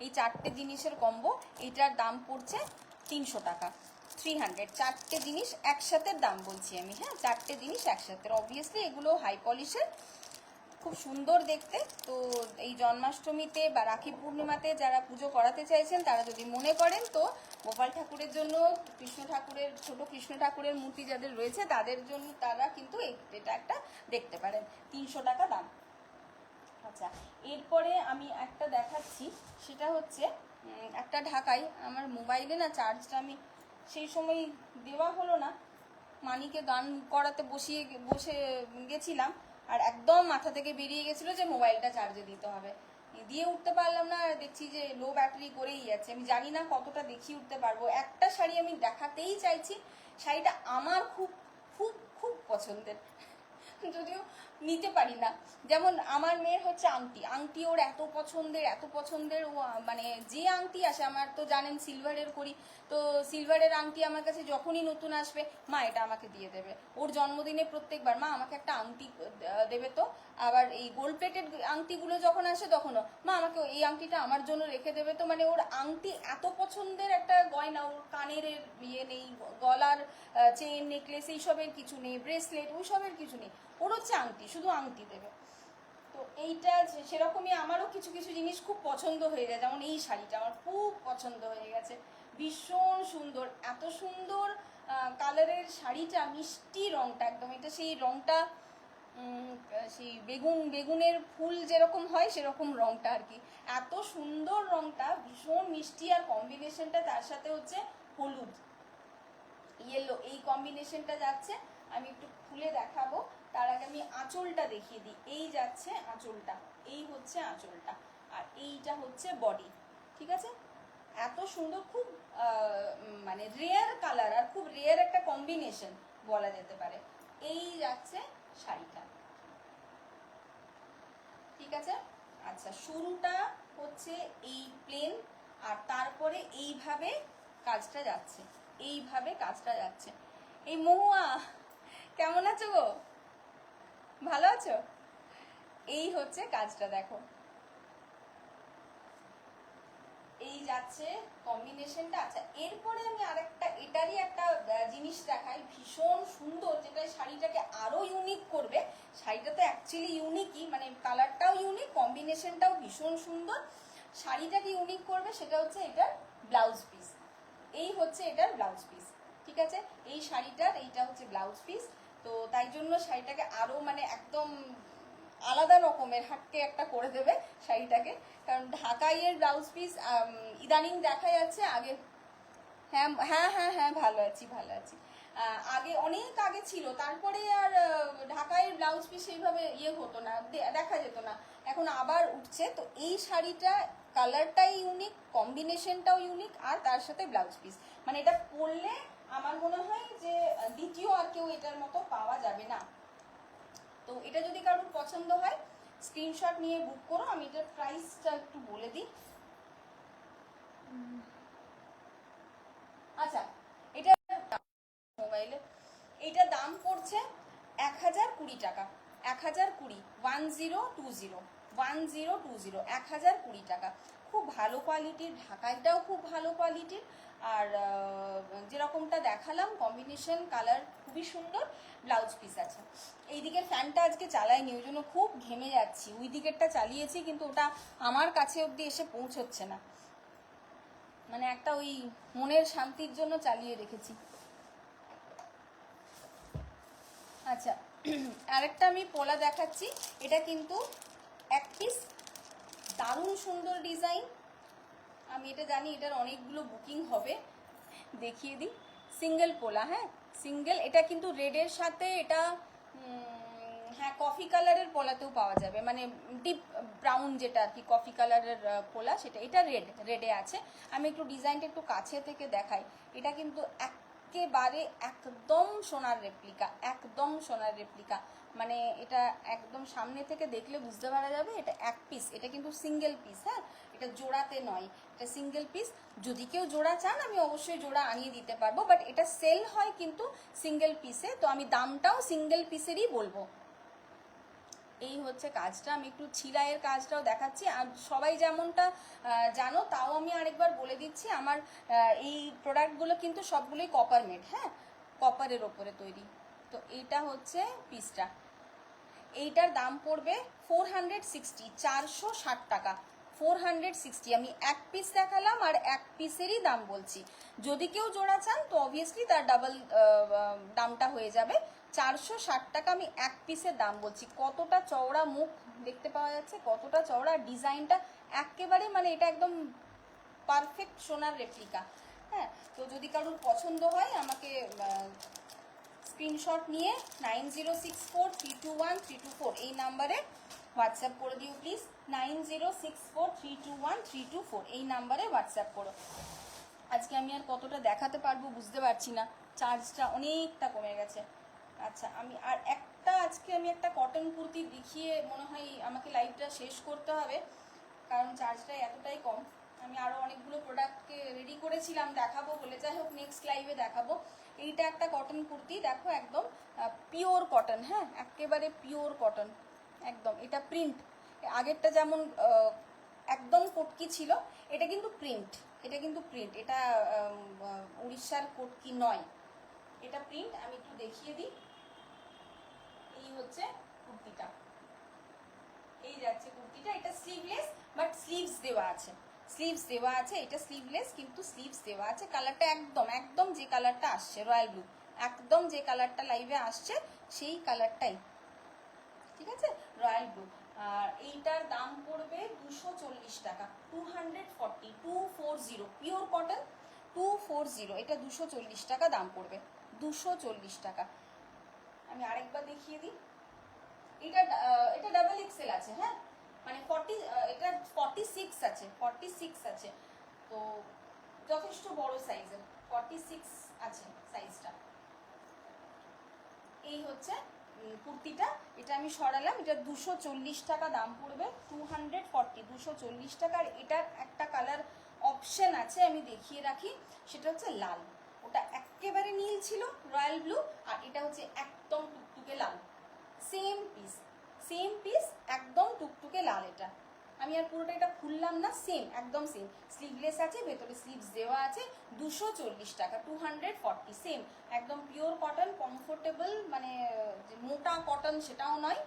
এই 4টে জিনিসের কম্বো। এইটার দাম পড়ছে 300 টাকা, 300। 4টে জিনিস একসাথে দাম বলছি আমি, হ্যাঁ, 4টে জিনিস একসাথে। অবভিয়াসলি এগুলো হাই পলিশের, খুব সুন্দর দেখতে। তো এই জন্মাষ্টমীতে বা রাখি পূর্ণিমাতে যারা পুজো করাতে চাইছেন, তারা যদি মনে করেন, তো গোপাল ঠাকুরের জন্য, কৃষ্ণ ঠাকুরের, ছোট কৃষ্ণ ঠাকুরের মূর্তি যাদের রয়েছে তাদের জন্য, তারা কিন্তু এটা একটা দেখতে পারেন। 300 টাকা দাম। আচ্ছা, এরপরে আমি একটা দেখাচ্ছি, সেটা হচ্ছে একটা ঢাকাই। আমার মোবাইলে না চার্জটা আমি সেই সময় দেওয়া হলো না, মানিকে গান করাতে বসে গেছিলাম, আর একদম মাথা থেকে বেরিয়ে গেছিলো যে মোবাইলটা চার্জে দিতে হবে, দিয়ে উঠতে পারলাম না। আর দেখছি যে লো ব্যাটারি করেই যাচ্ছে, আমি জানি না কতটা দেখিয়ে উঠতে পারবো। একটা শাড়ি আমি দেখাতেই চাইছি, শাড়িটা আমার খুব খুব খুব পছন্দের, যদিও নিতে পারি না। যেমন আমার মেয়ের হচ্ছে আংটি, আংটি ওর এত পছন্দের, এত পছন্দের, ও মানে যে আংটি আসে, আমার তো জানেন সিলভারের করি, তো সিলভারের আংটি আমার কাছে যখনই নতুন আসবে, মা এটা আমাকে দিয়ে দেবে। ওর জন্মদিনে প্রত্যেকবার, মা আমাকে একটা আংটি দেবে তো। আবার এই গোল্ড প্লেটেড আংটিগুলো যখন আসে, তখনও, মা আমাকে এই আংটিটা আমার জন্য রেখে দেবে তো। মানে ওর আংটি এত পছন্দের একটা গয়না, ওর কানের ইয়ে নেই, গলার চেন, নেকলেস, এইসবের কিছু নেই, ব্রেসলেট ওইসবের কিছু নেই, ওর হচ্ছে আংটি, শুধু আংটি দেবে। তো এইটা সেরকমই আমারও কিছু কিছু জিনিস খুব পছন্দ হয়ে যায়, যেমন এই শাড়িটা আমার খুব পছন্দ হয়ে গেছে, ভীষণ সুন্দর, এত সুন্দর কালারের শাড়িটা, মিষ্টি রংটা একদম, এটা সেই রংটা সেই বেগুনের ফুল যেরকম হয় সেরকম রংটা আর কি, এত সুন্দর রংটা, ভীষণ মিষ্টি। আর কম্বিনেশনটা তার সাথে হচ্ছে হলুদ, ইয়েলো, এই কম্বিনেশনটা যাচ্ছে। আমি একটু খুলে দেখাবো, তার আগে আমি আঁচলটা দেখিয়ে দিই। এই যাচ্ছে আঁচলটা, এই হচ্ছে আঁচলটা, আর এইটা হচ্ছে বডি, ঠিক আছে। এত সুন্দর, খুব মানে রেয়ার কালার, আর খুব রেয়ার একটা কম্বিনেশন বলা যেতে পারে। এই যাচ্ছে শাড়িটা, ঠিক আছে। আচ্ছা, শুরুটা হচ্ছে এই প্লেন, আর তারপরে এইভাবে কাজটা যাচ্ছে, এইভাবে কাজটা যাচ্ছে। এই মহুয়া কেমন আছো গো, ভালো আছো? এই হচ্ছে কাজটা, দেখো এই যাচ্ছে কম্বিনেশনটা। আচ্ছা, এরপরে আমি আরেকটা এটারই একটা জিনিস দেখাই, ভীষণ সুন্দর, যেটা শাড়িটাকে আরো ইউনিক করবে। শাড়িটা তো অ্যাকচুয়ালি ইউনিকই, মানে কালারটাও ইউনিক, কম্বিনেশনটাও ভীষণ সুন্দর। শাড়িটাকে ইউনিক করবে সেটা হচ্ছে এটার ব্লাউজ পিস। এই হচ্ছে এটার ব্লাউজ পিস, ঠিক আছে। এই শাড়িটার এইটা হচ্ছে ব্লাউজ পিস, তো তাই জন্য শাড়িটাকে আরো মানে একদম আলাদা রকমের হাটকে একটা করে দেবে শাড়িটাকে। কারণ ঢাকাইয়ের ব্লাউজ পিস ইদানিং দেখা যাচ্ছে, আগে হ্যাঁ হ্যাঁ হ্যাঁ হ্যাঁ, ভালো আছি ভালো আছি। আগে অনেক আগে ছিল, তারপরে আর ঢাকায় ব্লাউজ পিস সেইভাবে ইয়ে হতো না, দেখা যেত না। এখন আবার উঠছে। তো এই শাড়িটা কালারটাই ইউনিক, কম্বিনেশনটাও ইউনিক, আর তার সাথে ব্লাউজ পিস, মানে এটা পরলে আমার মনে হয় যে দ্বিতীয় আর কেউ এটার মতো পাওয়া যাবে না। তো এটা যদি কারোর পছন্দ হয় স্ক্রিনশট নিয়ে বুক করো। আমি এটার প্রাইসটা একটু বলে দিই। আচ্ছা, এটা মোবাইলে এইটা দাম পড়ছে 1020 টাকা। 1020, 1020, 1020, 1020 টাকা। খুব ভালো কোয়ালিটির, ঢাকাইটাও খুব ভালো কোয়ালিটির। আর যেরকমটা দেখালাম কম্বিনেশন কালার খুবই সুন্দর, ব্লাউজ পিস আছে। এই দিকের ফ্যানটা আজকে চালাইনি, ওই জন্য খুব ঘেমে যাচ্ছি। ওই দিকেরটা চালিয়েছি কিন্তু ওটা আমার কাছে অবধি এসে পৌঁছচ্ছে না, মানে একটা ওই মনের শান্তির জন্য চালিয়ে রেখেছি। আচ্ছা, আরেকটা আমি পোলা দেখাচ্ছি। এটা কিন্তু এক পিস, দারুণ সুন্দর ডিজাইন। আমি এটা জানি এটার অনেকগুলো বুকিং হবে, দেখিয়ে দিই। সিঙ্গেল পোলা, হ্যাঁ সিঙ্গেল। এটা কিন্তু রেডের সাথে এটা হ্যাঁ কফি কালারের পোলাতেও পাওয়া যাবে, মানে ডিপ ব্রাউন যেটা আর কি কফি কালারের পোলা, সেটা এটা রেডে আছে। আমি একটু ডিজাইনটা একটু কাছে থেকে দেখাই। এটা কিন্তু একেবারে একদম সোনার রেপ্লিকা, একদম সোনার রেপ্লিকা। মানে এটা একদম সামনে থেকে দেখলে বুঝতে পারা যাবে এটা এক পিস। এটা কিন্তু সিঙ্গেল পিস, হ্যাঁ এটা জোড়াতে নয়, এটা সিঙ্গেল পিস। যদি কেউ জোড়া চান আমি অবশ্যই জোড়া আনিয়ে দিতে পারবো, বাট এটা সেল হয় কিন্তু সিঙ্গেল পিসে। তো আমি দামটাও সিঙ্গেল পিসেরই বলবো। এই হচ্ছে কাজটা। আমি একটু ছিলাইয়ের কাজটাও দেখাচ্ছি। আর সবাই যেমনটা জানো তাও আমি আরেকবার বলে দিচ্ছি, আমার এই প্রোডাক্টগুলো কিন্তু সবগুলোই কপার মেড, হ্যাঁ কপারের ওপরে তৈরি। তো এইটা হচ্ছে পিসটা, এইটার দাম পড়বে 460, 460 টাকা। 460। আমি এক পিস দেখালাম আর এক পিসেরই দাম বলছি। যদি কেউ জোড়া চান তো অবভিয়াসলি তার ডাবল দামটা হয়ে যাবে। 460 টাকা আমি এক পিসের দাম বলছি। কতটা চওড়া মুখ দেখতে পাওয়া যাচ্ছে, কতটা চওড়া, ডিজাইনটা একেবারে মানে এটা একদম পারফেক্ট সোনার রেপ্লিকা। হ্যাঁ, তো যদি কারোর পছন্দ হয় আমাকে স্ক্রিনশট নিয়ে 9064321324 এই নাম্বারে হোয়াটসঅ্যাপ করে দিও প্লিজ। 9064321324 এই নাম্বারে হোয়াটসঅ্যাপ করো। আজকে আমি আর কতটা দেখাতে পারবো বুঝতে পারছি না, চার্জটা অনেকটা কমে গেছে। আচ্ছা, আমি আর আজকে আমি একটা কটন কুর্তি দেখিয়ে মনে হয় আমাকে লাইভটা শেষ করতে হবে, কারণ চার্জটা এতটাই কম। আমি আরও অনেকগুলো প্রোডাক্টকে রেডি করেছিলাম দেখাবো বলে, যাই হোক নেক্সট লাইভে দেখাবো। এইটা একটা কটন কুর্তি, দেখো একদম পিওর কটন, হ্যাঁ একেবারে পিওর কটন একদম। এটা প্রিন্ট, আগেরটা যেমন একদম কটকি ছিল, এটা কিন্তু প্রিন্ট। এটা কিন্তু প্রিন্ট, এটা উড়িষ্যার কটকি নয়, এটা প্রিন্ট। আমি একটু দেখিয়ে দিই। এই হচ্ছে কুর্তিটা, এই যাচ্ছে কুর্তিটা। এটা স্লিভলেস, বাট স্লিভস দেওয়া আছে, স্লিভস দেওয়া আছে। এটা স্লিভলেস কিন্তু স্লিভস দেওয়া আছে। কালারটা একদম একদম যে কালারটা আসছে রয়্যাল ব্লু, একদম যে কালারটা লাইভে আসছে সেই কালারটাই, ঠিক আছে রয়্যাল ব্লু। আর এইটার দাম পড়বে 240 টাকা। 240, 240 পিওর কটন 240। এটা 240 টাকা দাম পড়বে, 240 টাকা। আমি আরেকবার দেখিয়ে দিই। এটা এটা ডাবল এক্সেল আছে, হ্যাঁ মানে 40, এটা 46 আছে, 46 আছে। তো যথেষ্ট বড় সাইজের 46 আছে সাইজটা। এই হচ্ছে কুর্তিটা, এটা আমি সরালাম। এটা 240 টাকা দাম পড়বে, 240, 240 টাকা। আর এটার একটা কালার অপশন আছে আমি দেখিয়ে রাখি, সেটা হচ্ছে লাল। ওটা একেবারে নীল ছিল রয়্যাল ব্লু, আর এটা হচ্ছে একদম টুকটুকে লাল। সেম পিস, সেম পিস, একদম টুকটুকে লাল। এটা আমি আর পুরোটা এটা খুললাম না, সেম একদম সেম। স্লিভলেস আছে, ভেতরে স্লিভস দেওয়া আছে। 240 টাকা, 240, সেম একদম পিওর কটন, কমফোর্টেবল, মানে যে মোটা কটন সেটাও নয়।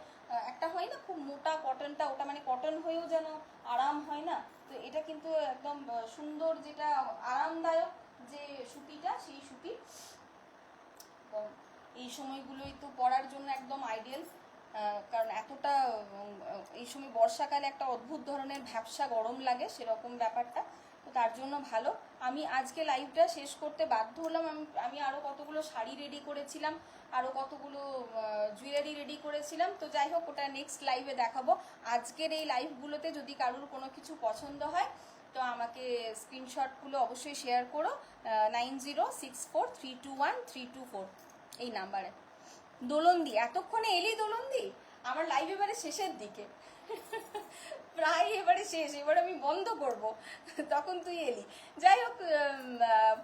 একটা হয় না খুব মোটা কটনটা, ওটা মানে কটন হয়েও যেন আরাম হয় না। তো এটা কিন্তু একদম সুন্দর, যেটা আরামদায়ক যে সুতিটা, সেই সুতি। এই সময়গুলোই তো পরার জন্য একদম আইডিয়াল, কারণ এতটা এই সময় বর্ষাকালে একটা অদ্ভুত ধরনের ভ্যাপসা গরম লাগে, সেরকম ব্যাপারটা, তো তার জন্য ভালো। আমি আজকে লাইভটা শেষ করতে বাধ্য হলাম। আমি আরও কতগুলো শাড়ি রেডি করেছিলাম, আরও কতগুলো জুয়েলারি রেডি করেছিলাম। তো যাই হোক, ওটা নেক্সট লাইভে দেখাবো। আজকের এই লাইভগুলোতে যদি কারোর কোনো কিছু পছন্দ হয় তো আমাকে স্ক্রিনশটগুলো অবশ্যই শেয়ার করো 9064321324 এই নাম্বারে। দোলন্দি, এতক্ষণে এলি দোলন্দি? আমার লাইভ এবারে শেষের দিকে, প্রায় এবারে শেষ, এবার আমি বন্ধ করব, তখন তুই এলি। যাই হোক,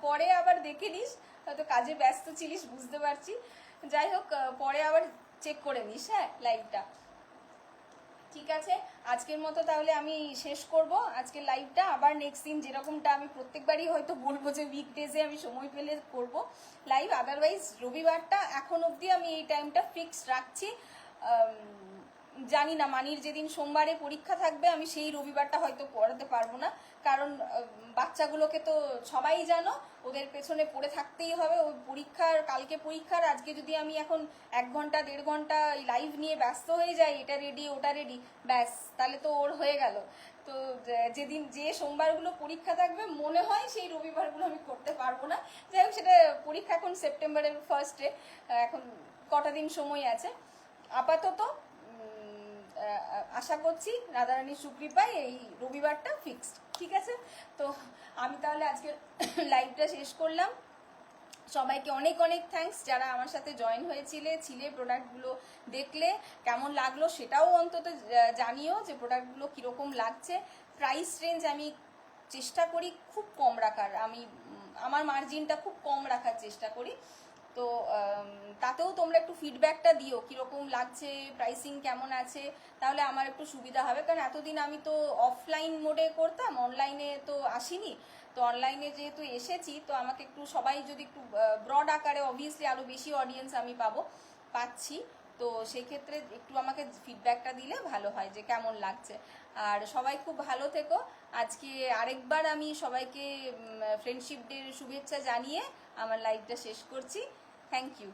পরে আবার দেখে নিস, হয়তো কাজে ব্যস্ত ছিলিস বুঝতে পারছি। যাই হোক, পরে আবার চেক করে নিস, হ্যাঁ, লাইভটা। ঠিক আছে, আজকের মতো তাহলে আমি শেষ করব আজকের লাইভটা। আবার নেক্সট দিন যেরকমটা আমি প্রত্যেকবারই হয়তো বলবো যে উইকডেজে আমি সময় পেলে করব লাইভ, আদারওয়াইজ রবিবারটা এখন অবধি আমি এই টাইমটা ফিক্সড রাখছি। জানি না মানির যেদিন সোমবারে পরীক্ষা থাকবে আমি সেই রবিবারটা হয়তো পড়াতে পারবো না, কারণ বাচ্চাগুলোকে তো সবাই জানো, ওদের পেছনে পড়ে থাকতেই হবে। ওই পরীক্ষার, কালকে পরীক্ষার, আজকে যদি আমি এখন 1 ঘন্টা 1.5 ঘন্টা লাইভ নিয়ে ব্যস্ত হয়ে যাই, এটা রেডি ওটা রেডি, ব্যাস তাহলে তো ওর হয়ে গেল। তো যেদিন যে সোমবারগুলো পরীক্ষা থাকবে মনে হয় সেই রবিবারগুলো আমি করতে পারবো না। যাই হোক, সেটা পরীক্ষা এখন সেপ্টেম্বরের 1st, এখন কটা দিন সময় আছে। আপাতত আশা করছি রাধারানীর সুকৃপায় এই রবিবারটা ফিক্সড। ঠিক আছে, তো আমি তাহলে আজকে লাইভটা শেষ করলাম। সবাইকে অনেক অনেক থ্যাঙ্কস যারা আমার সাথে জয়েন হয়েছিলে, প্রোডাক্টগুলো দেখলে কেমন লাগলো সেটাও অন্তত জানিও যে প্রোডাক্টগুলো কীরকম লাগছে। প্রাইস রেঞ্জ আমি চেষ্টা করি খুব কম রাখার, আমি আমার মার্জিনটা খুব কম রাখার চেষ্টা করি। তো তাতেও তোমরা একটু ফিডব্যাকটা দিও কীরকম লাগছে, প্রাইসিং কেমন আছে, তাহলে আমার একটু সুবিধা হবে। কারণ এতদিন আমি তো অফলাইন মোডে করতাম, অনলাইনে তো আসিনি। তো অনলাইনে যেহেতু এসেছি, তো আমাকে একটু সবাই যদি একটু ব্রড আকারে, অবভিয়াসলি আরও বেশি অডিয়েন্স আমি পাচ্ছি, তো সেক্ষেত্রে একটু আমাকে ফিডব্যাকটা দিলে ভালো হয় যে কেমন লাগছে। আর সবাই খুব ভালো থেকো। আজকে আরেকবার আমি সবাইকে ফ্রেন্ডশিপ ডের শুভেচ্ছা জানিয়ে আমার লাইভটা শেষ করছি। Thank you.